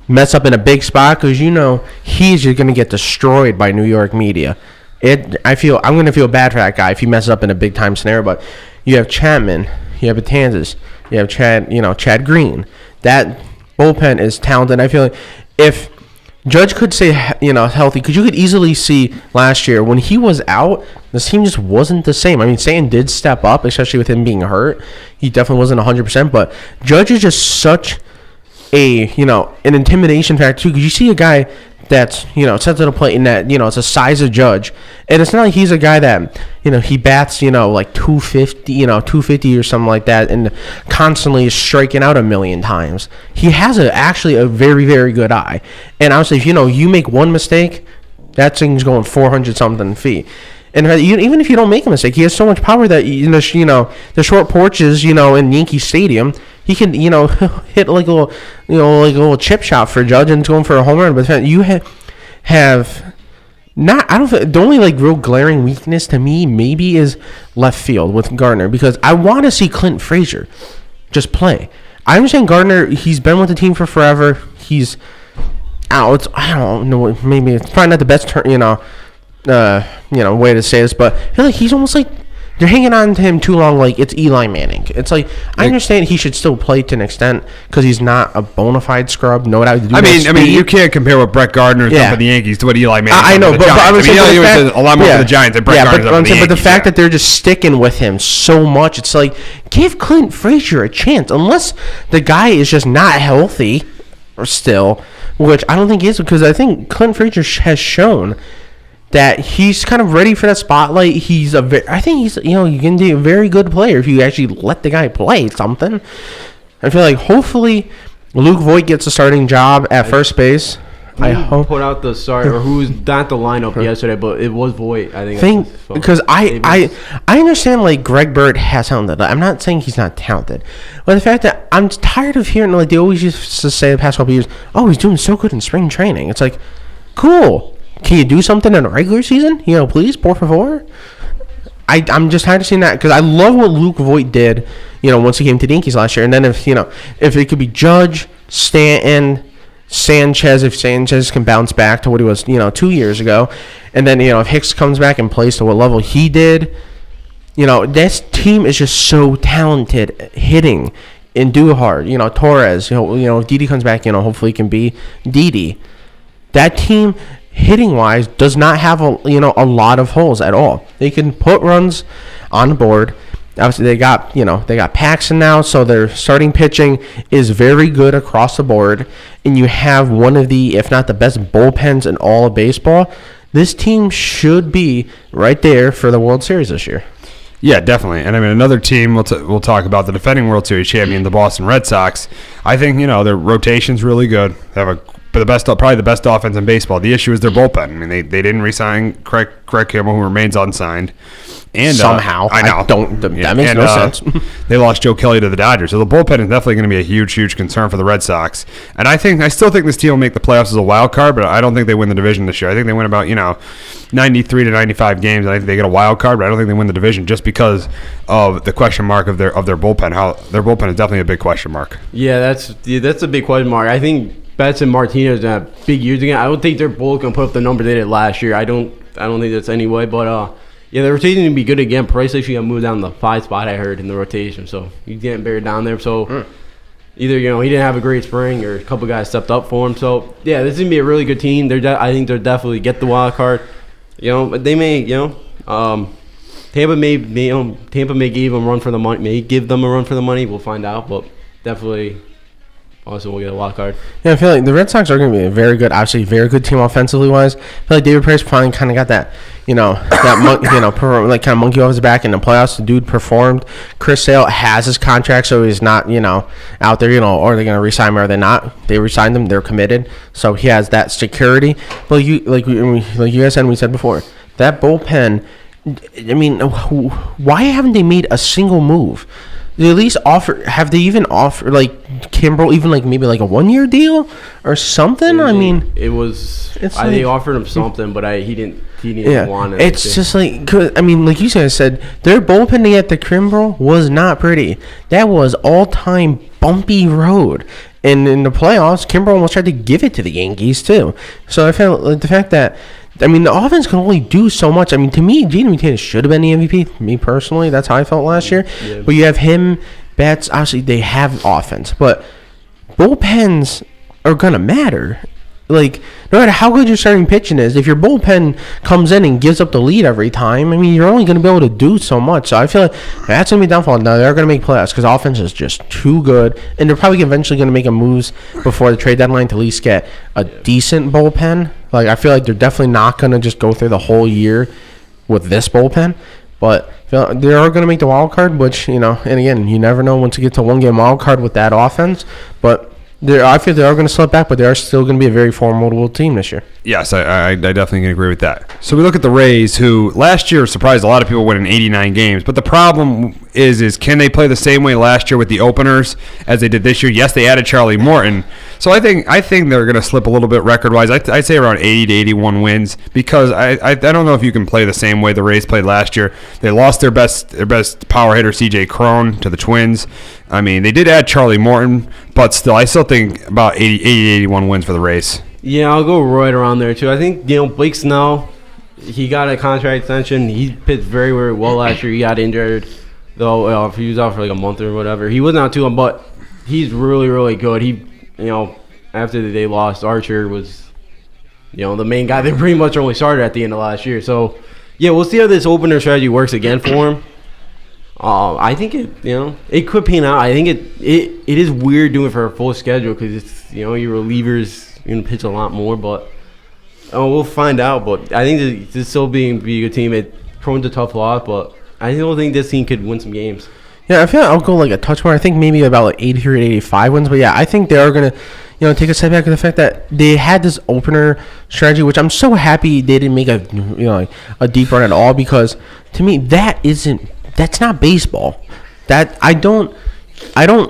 mess up in a big spot because he's just going to get destroyed by New York media. I'm going to feel bad for that guy if he messes up in a big time scenario. But you have Chapman, you have Betances, you have Chad Green. That bullpen is talented. I feel like if Judge could stay healthy, because you could easily see last year when he was out, this team just wasn't the same. I mean, Stanton did step up, especially with him being hurt. He definitely wasn't 100%, but Judge is just such an intimidation factor too, because you see a guy that's set to the plate in that it's a size of Judge, and it's not like he's a guy that he bats like 250 or something like that, and constantly is striking out a million times. He has actually a very, very good eye, and honestly, if you make one mistake, that thing's going 400 something feet. And even if you don't make a mistake, he has so much power that the short porches in Yankee Stadium, he can hit like a little chip shot for Judge and it's going for a home run. But you have not. I don't. The only real glaring weakness to me maybe is left field with Gardner, because I want to see Clint Frazier just play. I understand Gardner. He's been with the team for forever. He's out. I don't know. Maybe it's probably not the best way to say this, but I feel like he's almost like they're hanging on to him too long, like it's Eli Manning. It's like, I understand he should still play to an extent because he's not a bona fide scrub. I mean, you can't compare what Brett Gardner's done for the Yankees to what Eli Manning. I know, but I was saying a lot more for the Giants than Brett Gardner's done for the Yankees. But the fact that they're just sticking with him so much, it's like, give Clint Frazier a chance, unless the guy is just not healthy or still, which I don't think he is, because I think Clint Frazier has shown that he's kind of ready for that spotlight. I think he's you can be a very good player if you actually let the guy play something. I feel like hopefully Luke Voit gets a starting job at first base. I hope put out the start, or who's not the lineup yesterday, but it was Voit. I think because I understand Greg Bird has talent. I'm not saying he's not talented, but the fact that I'm tired of hearing they always used to say the past couple of years, oh, he's doing so good in spring training. It's like, cool. Can you do something in a regular season? Please, por favor. I'm just tired of seeing that, because I love what Luke Voit did, once he came to the Yankees last year. And then if it could be Judge, Stanton, Sanchez, if Sanchez can bounce back to what he was, 2 years ago, and then, if Hicks comes back and plays to what level he did, this team is just so talented hitting and do hard. Torres, if Didi comes back, hopefully it can be Didi. That team, hitting-wise, does not have a lot of holes at all. They can put runs on the board. Obviously, they got Paxton now, so their starting pitching is very good across the board, and you have one of the, if not the best bullpens in all of baseball. This team should be right there for the World Series this year. Yeah, definitely. And I mean, another team we'll talk about, the defending World Series champion, the Boston Red Sox. I think their rotation's really good. They have probably the best offense in baseball. The issue is their bullpen. I mean, they didn't re-sign Craig Kimbrell, who remains unsigned. And somehow, I know that makes no sense. They lost Joe Kelly to the Dodgers, so the bullpen is definitely going to be a huge concern for the Red Sox. And I still think this team will make the playoffs as a wild card, but I don't think they win the division this year. I think they win about 93 to 95 games, and I think they get a wild card, but I don't think they win the division just because of the question mark of their bullpen. How their bullpen is definitely a big question mark. Yeah, that's a big question mark. I think Betts and Martinez have big years again. I don't think they're both going to put up the numbers they did last year. I don't think that's anyway, but yeah, the rotation will be good again. Price actually got moved down to the 5 spot, I heard, in the rotation. So he's getting buried down there. So either, he didn't have a great spring or a couple guys stepped up for him. So, yeah, this is going to be a really good team. I think they'll definitely get the wild card. But they may, Tampa may give them a run for the money. We'll find out. But definitely also we'll get a wild card. Yeah, I feel like the Red Sox are going to be a very good team offensively wise. I feel like David Price finally kind of got that, like kind of monkey off his back in the playoffs. The dude performed. Chris Sale has his contract, so he's not, out there, are they going to re-sign him or are they not? They re-signed him. They're committed, so he has that security. But like you guys said, and we said before, that bullpen. I mean, why haven't they made a single move? They at least have they even offered like Kimbrel even like maybe like a 1-year deal or something? They offered him something, but he didn't want it. It's just like, like you guys said, their bullpen at the Kimbrel was not pretty. That was all-time bumpy road. And in the playoffs, Kimbrel almost tried to give it to the Yankees too. So I felt like the fact that the offense can only do so much. To me, Gene Martinez should have been the MVP. Me personally, that's how I felt last year. Yeah. But you have him, Betts. Obviously, they have offense, but bullpens are gonna matter. Like, no matter how good your starting pitching is, if your bullpen comes in and gives up the lead every time, you're only going to be able to do so much. So I feel like that's going to be downfall. Now, they're going to make playoffs because offense is just too good. And they're probably eventually going to make a moves before the trade deadline to at least get a decent bullpen. Like, I feel like they're definitely not going to just go through the whole year with this bullpen. But they are going to make the wild card, which, and again, you never know once you get to one-game wild card with that offense. But I feel they are going to slip back, but they are still going to be a very formidable team this year. Yes, I definitely can agree with that. So we look at the Rays, who last year surprised a lot of people winning 89 games. But the problem is can they play the same way last year with the openers as they did this year? Yes, they added Charlie Morton. So I think they're going to slip a little bit record-wise. I'd say around 80 to 81 wins because I don't know if you can play the same way the Rays played last year. They lost their best power hitter, C.J. Cron, to the Twins. They did add Charlie Morton, but still, I still think about 80 to 81 wins for the Rays. Yeah, I'll go right around there, too. I think, Blake Snell, he got a contract extension. He pitched very, very well last year. He got injured, though. If he was out for like a month or whatever. He wasn't out too long, but he's really, really good. He, after they lost, Archer was, the main guy. They pretty much only started at the end of last year. So, yeah, we'll see how this opener strategy works again for him. I think it could pan out. I think it is weird doing it for a full schedule because it's your relievers pitch a lot more, but we'll find out. But I think this still be a good team. It's prone to tough loss, but I still think this team could win some games. Yeah, I feel like I'll go like a touch more. I think maybe about like 83 to 85 wins, but yeah, I think they are gonna take a step back in the fact that they had this opener strategy, which I'm so happy they didn't make a deep run at all because to me that's not baseball. That I don't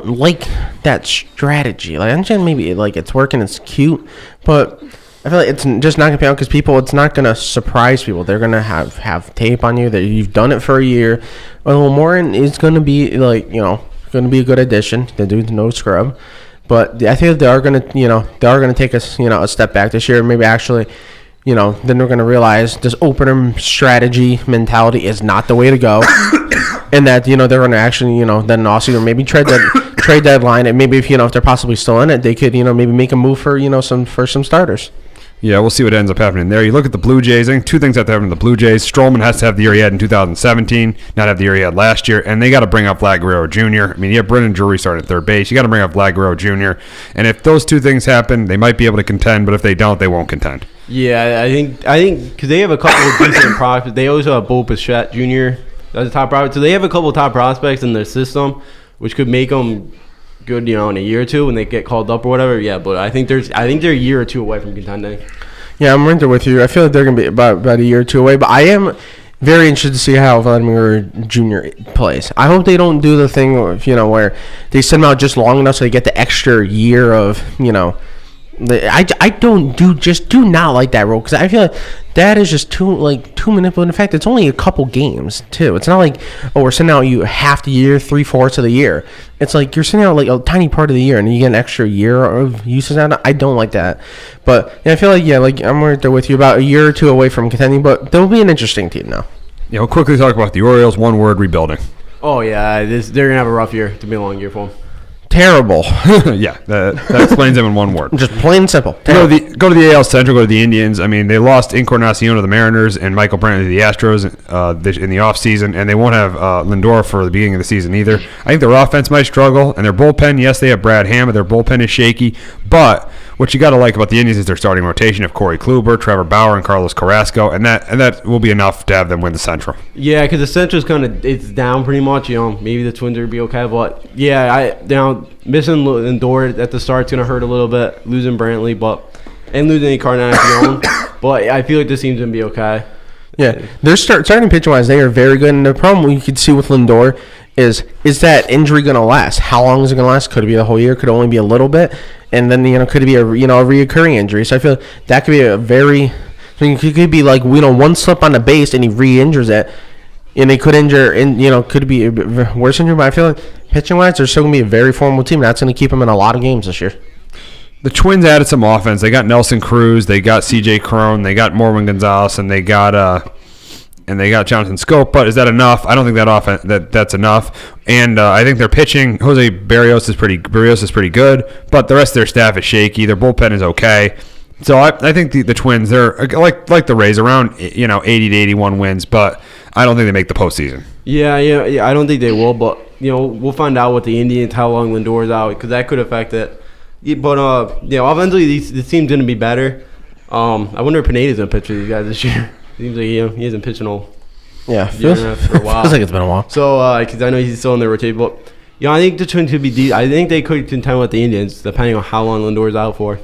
like that strategy. Like I understand maybe it's working, it's cute, but I feel like it's just not gonna pay out because it's not gonna surprise people. They're gonna have tape on you that you've done it for a year. Well, Morin is gonna be gonna be a good addition. The dude's no scrub, But I think they are going to take us, a step back this year. Maybe actually, then they're going to realize this opener strategy mentality is not the way to go. And that, they're going to actually, then also maybe trade deadline. And maybe if they're possibly still in it, they could, maybe make a move for, some starters. Yeah, we'll see what ends up happening there. You look at the Blue Jays. I think two things have to happen to the Blue Jays. Stroman has to have the year he had in 2017, not have the year he had last year. And they got to bring up Vlad Guerrero Jr. I mean, you have Brendan Drury starting at third base. You got to bring up Vlad Guerrero Jr. And if those two things happen, they might be able to contend. But if they don't, they won't contend. Yeah, I think because they have a couple of decent prospects. They also have Bo Bichette Jr. as a top prospect. So they have a couple of top prospects in their system, which could make them good, in a year or two when they get called up or whatever. Yeah, but I think they're a year or two away from contending. Yeah, I'm right there with you. I feel like they're going to be about a year or two away, but I am very interested to see how Vladimir Jr. plays. I hope they don't do the thing of, where they send him out just long enough so they get the extra year of, I do not like that rule because I feel like that is just too manipulative. In fact, it's only a couple games too. It's not like, we're sending out you half the year, 3/4 of the year. It's like you're sending out like a tiny part of the year and you get an extra year of usage out of it. I don't like that. But I feel like I'm right there with you, about a year or two away from contending. But they'll be an interesting team now. Yeah, we'll quickly talk about the Orioles. One word: rebuilding. Oh yeah, they're gonna have a rough year. To be a long year for them. Terrible. Yeah, that explains them in one word. Just plain simple. Go to the AL Central, go to the Indians. I mean, they lost Encarnacion to the Mariners and Michael Brantley to the Astros in the offseason, and they won't have Lindor for the beginning of the season either. I think their offense might struggle, and their bullpen, yes, they have Brad Ham, but their bullpen is shaky. But what you got to like about the Indians is their starting rotation of Corey Kluber, Trevor Bauer, and Carlos Carrasco, and that will be enough to have them win the Central. Yeah, because the Central's it's down pretty much. Maybe the Twins would be okay, but yeah, missing Lindor at the start's gonna hurt a little bit. Losing Brantley, and losing Encarnacion, but I feel like this team's gonna be okay. Yeah, their starting pitching wise, they are very good. And the problem you could see with Lindor is that injury gonna last? How long is it gonna last? Could it be the whole year? Could it only be a little bit? And then could it be a reoccurring injury? So I feel that could be it could be like one slip on the base and he re-injures it. And they could injure, and could be a worse injury. But I feel like pitching-wise, they're still going to be a very formidable team. That's going to keep them in a lot of games this year. The Twins added some offense. They got Nelson Cruz, they got C.J. Cron, they got Morwin Gonzalez, and they got Jonathan Scope. But is that enough? I don't think that's enough. And I think their pitching, Jose Barrios is pretty good, but the rest of their staff is shaky. Their bullpen is okay. So I think the Twins, they're like the Rays, around 80 to 81 wins, but I don't think they make the postseason. Yeah, I don't think they will, but we'll find out with the Indians how long Lindor's out because that could affect it. But offensively, this team's gonna be better. I wonder if Pineda's gonna pitch for these guys this year. Seems like he hasn't pitched in a feels for a while. Feels like it's been a while. So because I know he's still in their rotation, but I think the Twins could be. I think they could contend with the Indians depending on how long Lindor's out for.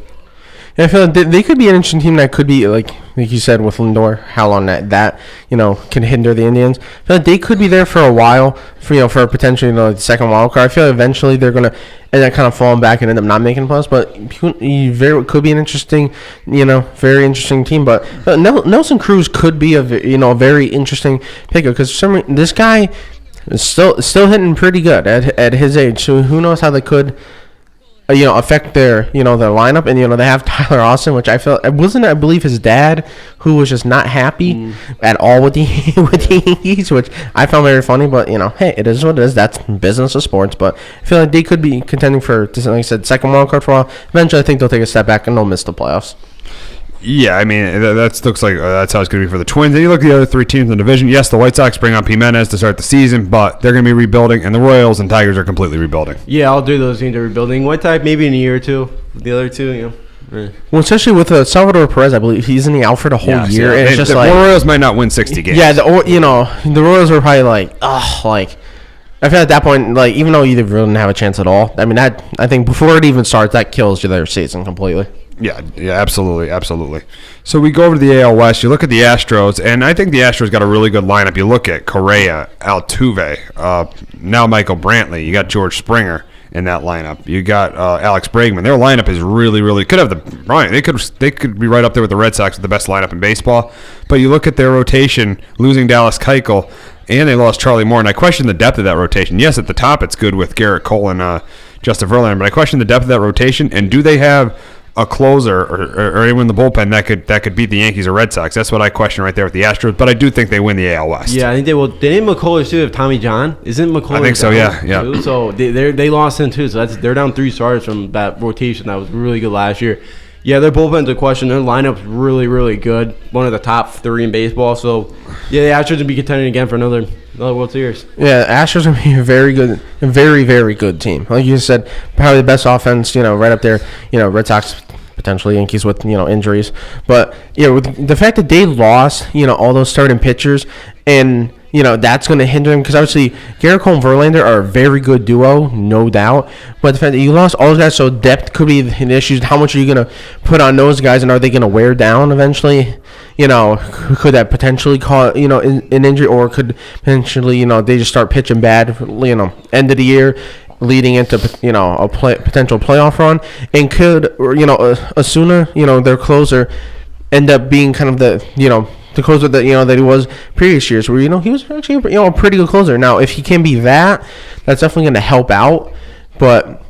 Yeah, I feel like they could be an interesting team that could be, like you said, with Lindor, how long that can hinder the Indians. I feel like they could be there for a while, for potentially the second wild card. I feel like eventually they're going to end up kind of falling back and end up not making plus, but could be an interesting, very interesting team. But Nelson Cruz could be a very interesting pickup because this guy is still hitting pretty good at his age. So who knows how they could affect their their lineup. And they have Tyler Austin, which I believe his dad who was just not happy at all with the Yankees, which I found very funny. But hey, it is what it is. That's business of sports. But I feel like they could be contending for, like I said, second wild card for a while. Eventually, I think they'll take a step back and they'll miss the playoffs. Yeah, I mean, that looks like that's how it's going to be for the Twins. And you look at the other three teams in the division. Yes, the White Sox bring up Jimenez to start the season, but they're going to be rebuilding, and the Royals and Tigers are completely rebuilding. Yeah, I'll do those teams are rebuilding. White Sox maybe in a year or two. The other two, Well, especially with Salvador Perez, I believe he's in the out for the whole year. And it's just the Royals might not win 60 games. Yeah, the Royals were probably I feel at that point, even though you really didn't have a chance at all, I mean, I think before it even starts, that kills their season completely. Yeah, absolutely. So we go over to the AL West. You look at the Astros, and I think the Astros got a really good lineup. You look at Correa, Altuve, now Michael Brantley. You got George Springer in that lineup. You got Alex Bregman. Their lineup is really could have they could be right up there with the Red Sox with the best lineup in baseball. But you look at their rotation, losing Dallas Keuchel, and they lost Charlie Moore, and I question the depth of that rotation. Yes, at the top it's good with Garrett Cole and Justin Verlander. But I question the depth of that rotation, and do they have a closer or anyone in the bullpen that could beat the Yankees or Red Sox? That's what I question right there with the Astros. But I do think they win the AL West. Yeah, I think they will. They named McCullers too. Have Tommy John? Isn't McCullers? I think so. down Yeah. too? So they lost him too. So they're down 3 starters from that rotation that was really good last year. Yeah, their bullpen's a question. Their lineup's really, really good. One of the top 3 in baseball. So yeah, the Astros will be contending again for another World Series. Yeah, Astros are a very good, a very, very good team. Like you said, probably the best offense, right up there. Red Sox, potentially Yankees with, injuries. But, with the fact that they lost, all those starting pitchers, and, that's going to hinder them. Because obviously, Garrett Cole and Verlander are a very good duo, no doubt. But the fact that you lost all those guys, so depth could be an issue. How much are you going to put on those guys, and are they going to wear down eventually? Could that potentially cause, an injury, or could potentially, they just start pitching bad, end of the year, leading into, a potential playoff run, and could, Osuna, their closer, end up being kind of the closer that that he was previous years, where he was actually a pretty good closer. Now, if he can be that, that's definitely going to help out. But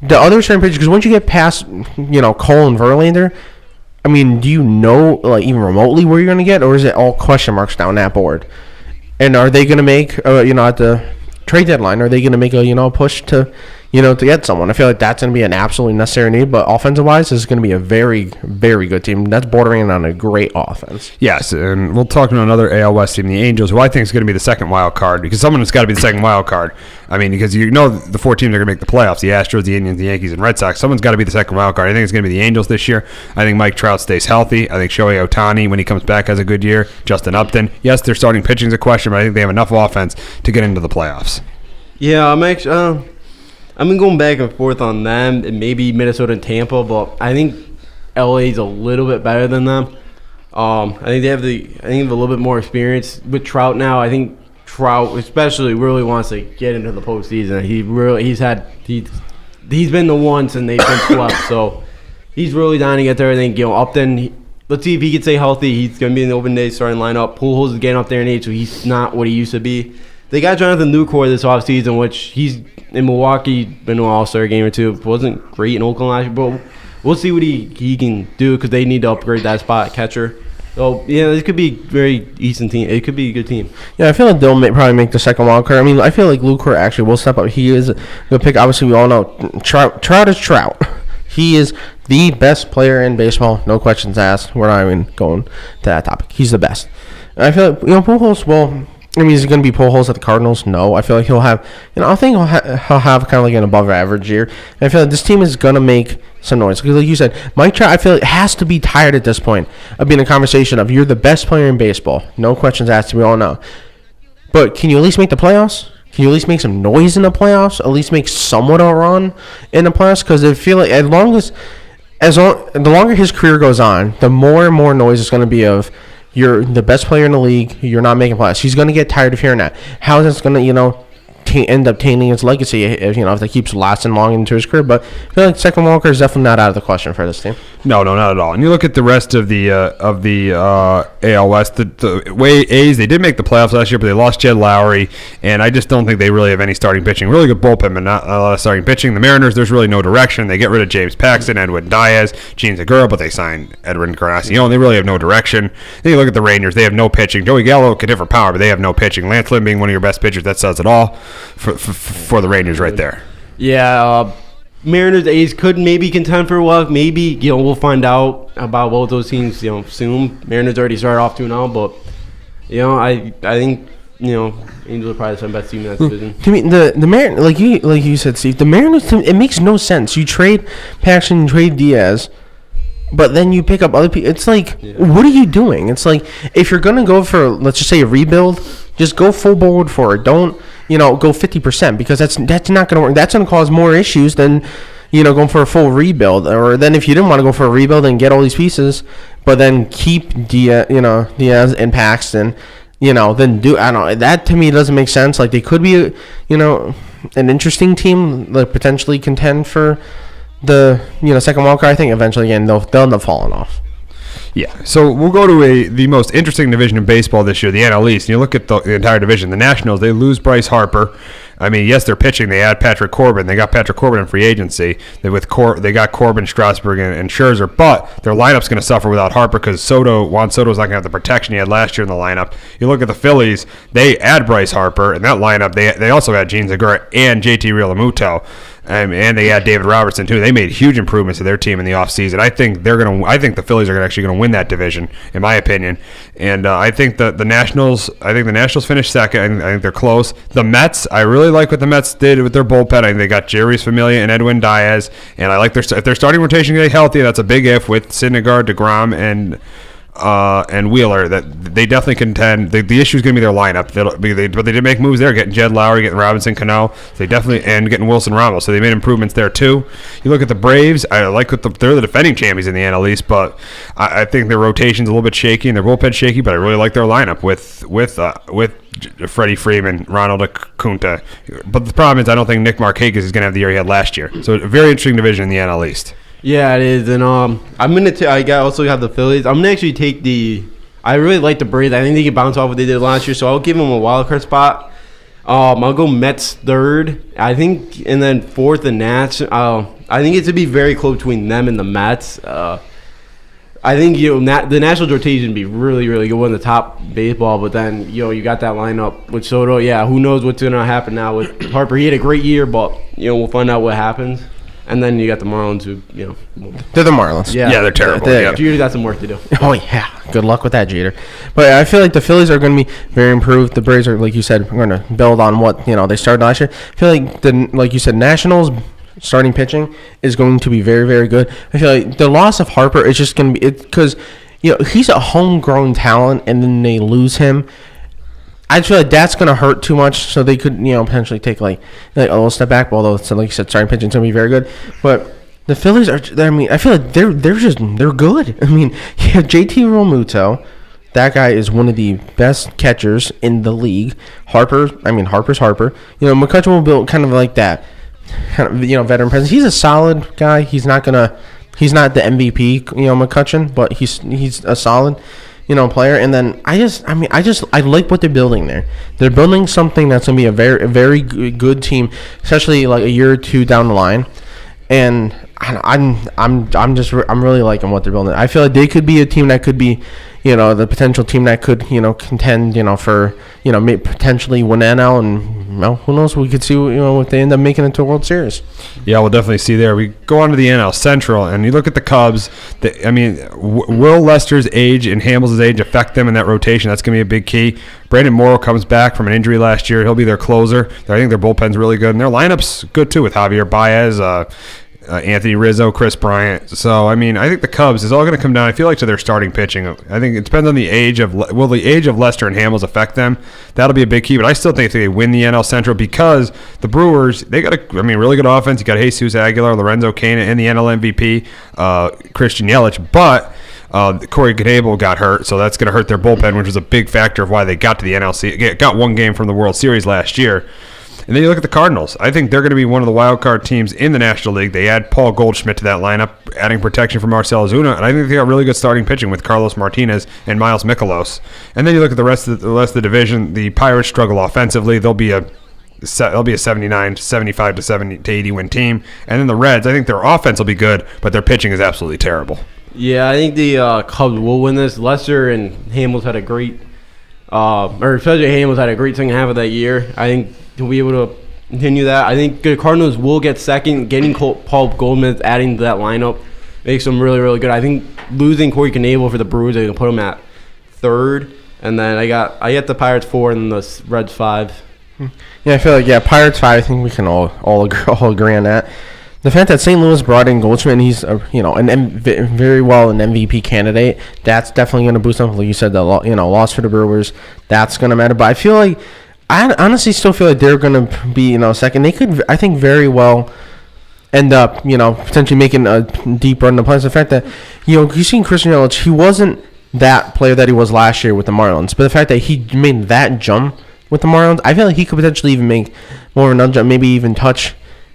the other starting pitchers, because once you get past Cole and Verlander, I mean, do you know even remotely where you're going to get, or is it all question marks down that board? And are they going to make at the trade deadline, are they going to make a push to to get someone? I feel like that's going to be an absolutely necessary need. But offensive wise, this is going to be a very, very good team. That's bordering on a great offense. Yes, and we'll talk about another AL West team, the Angels, who I think is going to be the second wild card, because someone has got to be the second wild card. I mean, because the 4 teams are going to make the playoffs: the Astros, the Indians, the Yankees, and Red Sox. Someone's got to be the second wild card. I think it's going to be the Angels this year. I think Mike Trout stays healthy. I think Shohei Ohtani, when he comes back, has a good year. Justin Upton. Yes, their starting pitching is a question, but I think they have enough offense to get into the playoffs. Yeah, I've been going back and forth on them and maybe Minnesota and Tampa, but I think LA's a little bit better than them. I think they have a little bit more experience with Trout now. I think Trout especially really wants to get into the postseason. He's been the one since they've been swept, so he's really down to get there. I think Upton. Let's see if he can stay healthy. He's going to be in the open day starting lineup. Pujols is getting up there in age, so he's not what he used to be. They got Jonathan Lucroy this offseason, which he's in Milwaukee, been to an All-Star game or two. Wasn't great in Oakland last year, but we'll see what he can do, because they need to upgrade that spot catcher. So, yeah, this could be a very decent team. It could be a good team. Yeah, I feel like they'll probably make the second wild card. I mean, I feel like Lucroy actually will step up. He is a good pick. Obviously, we all know Trout is Trout. He is the best player in baseball. No questions asked. We're not even going to that topic. He's the best. And I feel like, Pujols, well, I mean, is he going to be Pujols at the Cardinals? No. I feel like he'll have, I think he'll have kind of like an above average year. And I feel like this team is going to make some noise. Because like you said, Mike Trout, I feel like has to be tired at this point of being a conversation of you're the best player in baseball. No questions asked, we all know. But can you at least make the playoffs? Can you at least make some noise in the playoffs? At least make somewhat a run in the playoffs? Because I feel like the longer his career goes on, the more and more noise is going to be of, you're the best player in the league, you're not making playoffs. He's going to get tired of hearing that. How is this going to, end up tainting his legacy if that keeps lasting long into his career? But I feel like second Walker is definitely not out of the question for this team. No, not at all. And you look at the rest of the AL West, the way A's, they did make the playoffs last year, but they lost Jed Lowry, and I just don't think they really have any starting pitching. Really good bullpen, but not a lot of starting pitching. The Mariners, there's really no direction. They get rid of James Paxton, Edwin Diaz, Gene Segura, but they signed Edwin Encarnacion. They really have no direction. Then you look at the Rangers, they have no pitching. Joey Gallo could hit for power, but they have no pitching. Lance Lynn being one of your best pitchers, that says it all for the Rangers right there. Yeah, Mariners, A's could maybe contend for a while. Maybe, we'll find out about both those teams, soon. Mariners already started off 2-0, but, I think, Angels are probably the second best team in that division. To me, the Mariners, like you said, Steve, the Mariners, it makes no sense. You trade Paxton, you trade Diaz, but then you pick up other people. It's like, What are you doing? It's like, if you're going to go for, let's just say, a rebuild, just go full board for it. Don't, go 50%, because that's not going to work. That's going to cause more issues than, going for a full rebuild. Or then if you didn't want to go for a rebuild and get all these pieces, but then keep Diaz and Paxton, then do, I don't know. That to me doesn't make sense. Like, they could be, an interesting team, like potentially contend for the, second wild card. I think eventually, again, they'll end up falling off. Yeah, so we'll go to the most interesting division in baseball this year, the NL East. And you look at the entire division. The Nationals, they lose Bryce Harper, I mean, yes, they're pitching. They add Patrick Corbin. They got Patrick Corbin in free agency. They got Corbin, Strasburg, and Scherzer. But their lineup's going to suffer without Harper because Juan Soto's not going to have the protection he had last year in the lineup. You look at the Phillies, they add Bryce Harper. In that lineup, they also had Gene Segura and JT Realmuto. And they had David Robertson too. They made huge improvements to their team in the offseason. I think the Phillies are actually going to win that division, in my opinion. And I think the Nationals. I think the Nationals finished second. I think they're close. The Mets. I really like what the Mets did with their bullpen. I think they got Jeurys Familia and Edwin Diaz, and I like if their starting rotation get healthy. That's a big if with Syndergaard, DeGrom, and Wheeler. That they definitely contend. The issue is going to be their lineup. But they did make moves there, getting Jed Lowry, getting Robinson Cano. They definitely and getting Wilson Ramos. So they made improvements there too. You look at the Braves. I like they're the defending champions in the NL East, but I think their rotation's a little bit shaky and their bullpen's shaky. But I really like their lineup with Freddie Freeman, Ronald Acunta. But the problem is I don't think Nick Markakis is going to have the year he had last year. So a very interesting division in the NL East. Yeah, it is, and I'm gonna. I also have the Phillies. I'm gonna actually take the. I really like the Braves. I think they can bounce off what they did last year, so I'll give them a wild card spot. I'll go Mets third, I think, and then fourth the Nats. I think it's to be very close between them and the Mets. I think the National rotation would be really, really good, one of the top baseball. But then you got that lineup with Soto. Yeah, who knows what's gonna happen now with Harper? He had a great year, but we'll find out what happens. And then you got the Marlins who, They're the Marlins. Yeah, they're terrible. Jeter got some work to do. Oh, yeah. Good luck with that, Jeter. But I feel like the Phillies are going to be very improved. The Braves are, like you said, going to build on what, they started last year. I feel like, like you said, Nationals starting pitching is going to be very, very good. I feel like the loss of Harper is just going to be – because, he's a homegrown talent, and then they lose him. I feel like that's going to hurt too much, so they could, potentially take like a little step back. Although, like you said, starting pitching is going to be very good. But the Phillies are. I feel like they're good. I mean, you have JT Realmuto. That guy is one of the best catchers in the league. Harper's Harper. McCutchen will build kind of like that, veteran presence. He's a solid guy. He's not the MVP, McCutchen, but he's a solid. Player, and then I like what they're building there. They're building something that's gonna be a very good team, especially like a year or two down the line. And I'm really liking what they're building. I feel like they could be a team that could be, the potential team that could, contend, for, potentially win NL, and who knows? We could see, if they end up making it to a World Series. Yeah, we'll definitely see there. We go on to the NL Central, and you look at the Cubs. Will Lester's age and Hamels' age affect them in that rotation? That's going to be a big key. Brandon Morrow comes back from an injury last year. He'll be their closer. I think their bullpen's really good, and their lineup's good too with Javier Baez, Anthony Rizzo, Chris Bryant. So, I think the Cubs is all going to come down, I feel like, to their starting pitching. I think it depends on the age of Lester and Hamels affect them? That'll be a big key, but I still think they win the NL Central because the Brewers, they got a really good offense. You got Jesus Aguilar, Lorenzo Cain, and the NL MVP, Christian Yelich, but Corey Knebel got hurt, so that's going to hurt their bullpen, which was a big factor of why they got to the NLC. Got one game from the World Series last year. And then you look at the Cardinals. I think they're going to be one of the wild card teams in the National League. They add Paul Goldschmidt to that lineup, adding protection for Marcell Ozuna, and I think they got really good starting pitching with Carlos Martinez and Miles Mikolas. And then you look at the rest of the division. The Pirates struggle offensively. They'll be a 79, 75 to 80 win team. And then the Reds, I think their offense will be good, but their pitching is absolutely terrible. Yeah, I think the Cubs will win this. Lester and Hamels had a great, especially Hamels had a great second half of that year. I think he'll be able to continue that. I think the Cardinals will get second. Getting Paul Goldschmidt, adding to that lineup, makes them really, really good. I think losing Corey Knebel for the Brewers, they can put them at third. And then I got the Pirates 4 and the Reds 5. Yeah, I feel like Pirates 5. I think we can all agree on that. The fact that St. Louis brought in Goldschmidt and he's very well an MVP candidate, that's definitely going to boost them. Like you said, the loss for the Brewers, that's going to matter. But I honestly still feel like they're going to be second. They could, I think, very well end up potentially making a deep run in the playoffs. The fact that you've seen Christian Yelich, he wasn't that player that he was last year with the Marlins, but the fact that he made that jump with the Marlins, I feel like he could potentially even make more of another jump, maybe even touch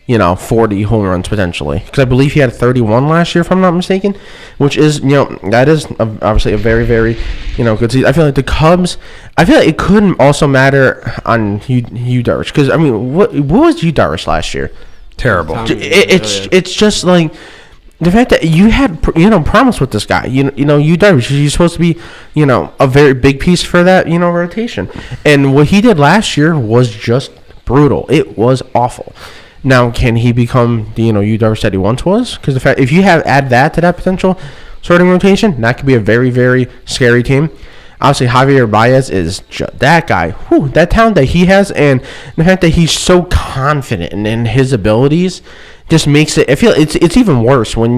40 home runs potentially, because I believe he had 31 last year, if I'm not mistaken, which is, that is obviously a very, very, good season. I feel like the Cubs, I feel like it couldn't also matter on Yu Darvish, because, I mean, what was Yu Darvish last year? Terrible. It's just like the fact that you had, promise with this guy, Yu Darvish, he's supposed to be, a very big piece for that, rotation. And what he did last year was just brutal. It was awful. Now, can he become the Yu Darvish that he once was? Because the fact, if you add that to that potential starting rotation, that could be a very, very scary team. Obviously, Javier Baez is that guy. That talent that he has, and the fact that he's so confident in his abilities, just makes it. I feel it's even worse when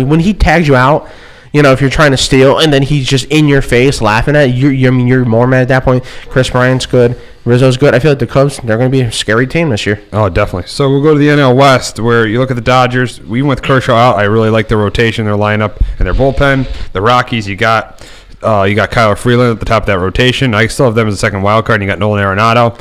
when he tags you out. If you're trying to steal, and then he's just in your face laughing at you. You're more mad at that point. Chris Bryant's good. Rizzo's good. I feel like the Cubs, they're going to be a scary team this year. Oh, definitely. So we'll go to the NL West, where you look at the Dodgers. Even with Kershaw out, I really like their rotation, their lineup, and their bullpen. The Rockies, you got Kyler Freeland at the top of that rotation. I still have them as a second wild card, and you got Nolan Arenado.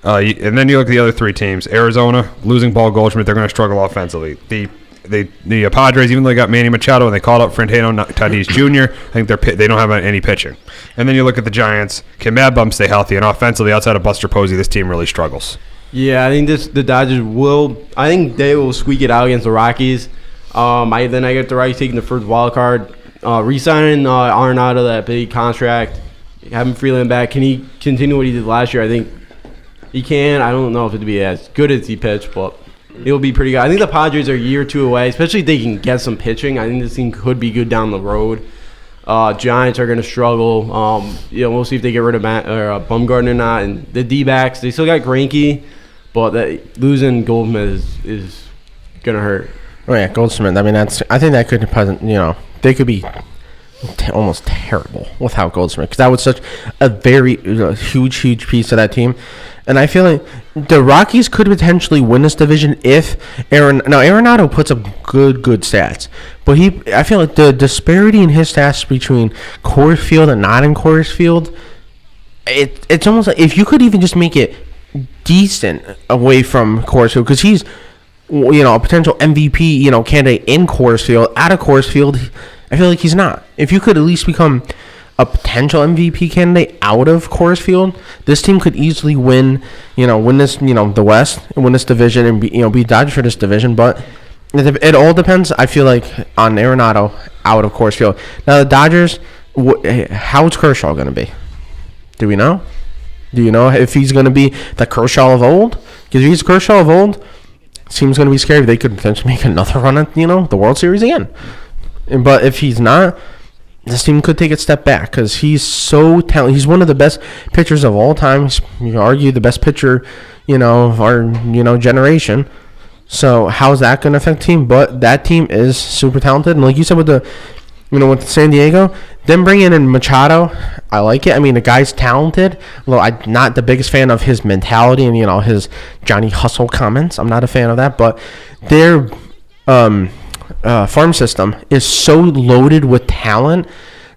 And then you look at the other three teams. Arizona, losing Paul Goldschmidt, they're going to struggle offensively. The Padres, even though they got Manny Machado and they called up Frantino Tatis Jr., I think they don't have any pitching. And then you look at the Giants. Can Mad Bum stay healthy? And offensively, outside of Buster Posey, this team really struggles. Yeah, I think the Dodgers will. I think they will squeak it out against the Rockies. I get the Rockies taking the first wild card, re-signing Arenado, that big contract, having Freeland back. Can he continue what he did last year? I think he can. I don't know if it'd be as good as he pitched, but it'll be pretty good. I think the Padres are a year or two away, especially if they can get some pitching. I think this team could be good down the road. Giants are going to struggle. We'll see if they get rid of Bumgarner or not. And the D-backs, they still got Greinke, but losing Goldschmidt is going to hurt. Oh yeah, Goldschmidt. I mean, I think that could they could be almost terrible without Goldschmidt, because that was such a very huge piece of that team. And I feel like the Rockies could potentially win this division if Arenado puts up good stats. But I feel like the disparity in his stats between Coors Field and not in Coors Field, it's almost like if you could even just make it decent away from Coors Field, because he's a potential MVP candidate in Coors Field. Out of Coors Field, I feel like he's not. If you could at least become a potential MVP candidate out of Coors Field, this team could easily win this, the West, and win this division, and be Dodgers for this division. But it all depends, I feel like, on Arenado out of Coors Field. Now the Dodgers, how's Kershaw going to be? Do we know? Do you know if he's going to be the Kershaw of old? Because if he's Kershaw of old, seems going to be scary. They could potentially make another run at the World Series again. But if he's not, this team could take a step back, because he's so talented. He's one of the best pitchers of all time. You can argue the best pitcher, of our generation. So how's that going to affect the team? But that team is super talented, and like you said with with San Diego, them bringing in Machado, I like it. I mean, the guy's talented. Although I'm not the biggest fan of his mentality and his Johnny Hustle comments. I'm not a fan of that, but their farm system is so loaded with talent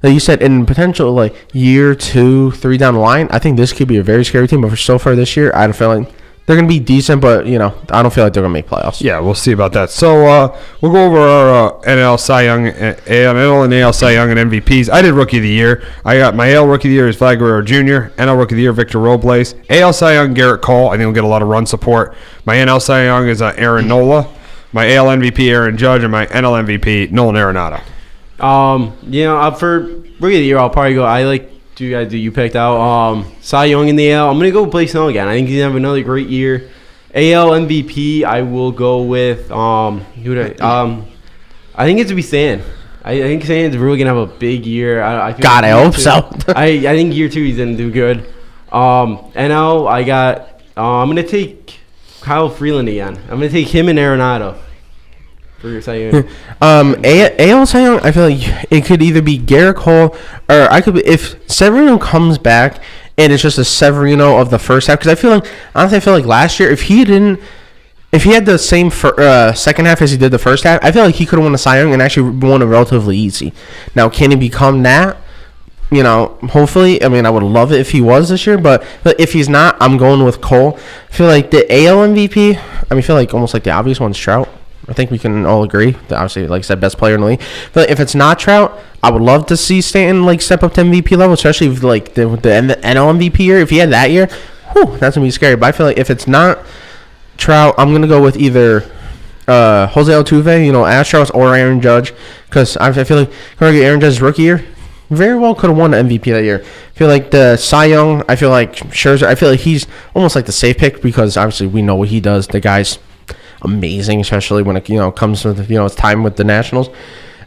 that you said in potential like year 2, 3 down the line, I think this could be a very scary team. But for so far this year, I don't feel like they're going to be decent, but I don't feel like they're going to make playoffs. Yeah, we'll see about that. So we'll go over our NL Cy Young, NL and AL Cy Young and MVPs. I did Rookie of the Year. I got my AL Rookie of the Year is Vlad Guerrero Jr., NL Rookie of the Year Victor Robles, AL Cy Young Garrett Cole. I think he'll get a lot of run support. My NL Cy Young is Aaron Nola. My AL MVP Aaron Judge, and my NL MVP Nolan Arenado. For Rookie of the Year, I'll probably go. I like you guys. You picked out Cy Young in the AL. I'm gonna go with Blake Snell again. I think he's gonna have another great year. AL MVP, I will go with I think it's to be Stan. I think Stan's really gonna have a big year. I hope so. I think year 2 he's gonna do good. NL, I got. I'm gonna take Kyle Freeland again. I'm gonna take him and Arenado for your Cy Young. AL Cy Young, I feel like it could either be Garrett Cole, or if Severino comes back and it's just a Severino of the first half. Because I feel like last year, if he had the same second half as he did the first half, I feel like he could have won the Cy Young and actually won it relatively easy. Now, can he become that? You know, hopefully, I mean, I would love it if he was this year, but if he's not, I'm going with Cole. I feel like the AL MVP, I feel like almost like the obvious one's Trout. I think we can all agree that obviously, like I said, best player in the league. But if it's not Trout, I would love to see Stanton like step up to MVP level, especially if like the NL MVP year. If he had that year, that's gonna be scary. But I feel like if it's not Trout, I'm gonna go with either Jose Altuve, Astros, or Aaron Judge, because I feel like Aaron Judge's rookie year very well could have won the MVP that year. I feel like the Cy Young, I feel like Scherzer, I feel like he's almost like the safe pick because obviously we know what he does. The guy's amazing, especially when it comes to it's time with the Nationals.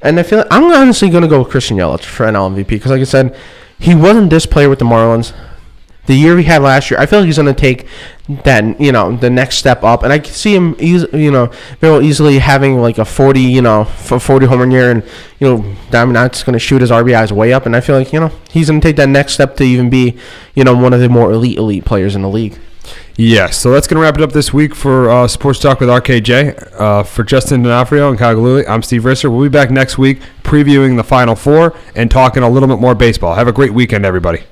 And I feel like I'm honestly going to go with Christian Yelich for NL MVP because, like I said, he wasn't this player with the Marlins. The year he had last year, I feel like he's going to take that, the next step up. And I can see him, very easily having like a 40 home run year, and Diamondbacks going to shoot his RBIs way up. And I feel like he's going to take that next step to even be one of the more elite players in the league. Yes, so that's going to wrap it up this week for Sports Talk with RKJ. For Justin D'Onofrio and Kyle Galuli, I'm Steve Risser. We'll be back next week previewing the Final Four and talking a little bit more baseball. Have a great weekend, everybody.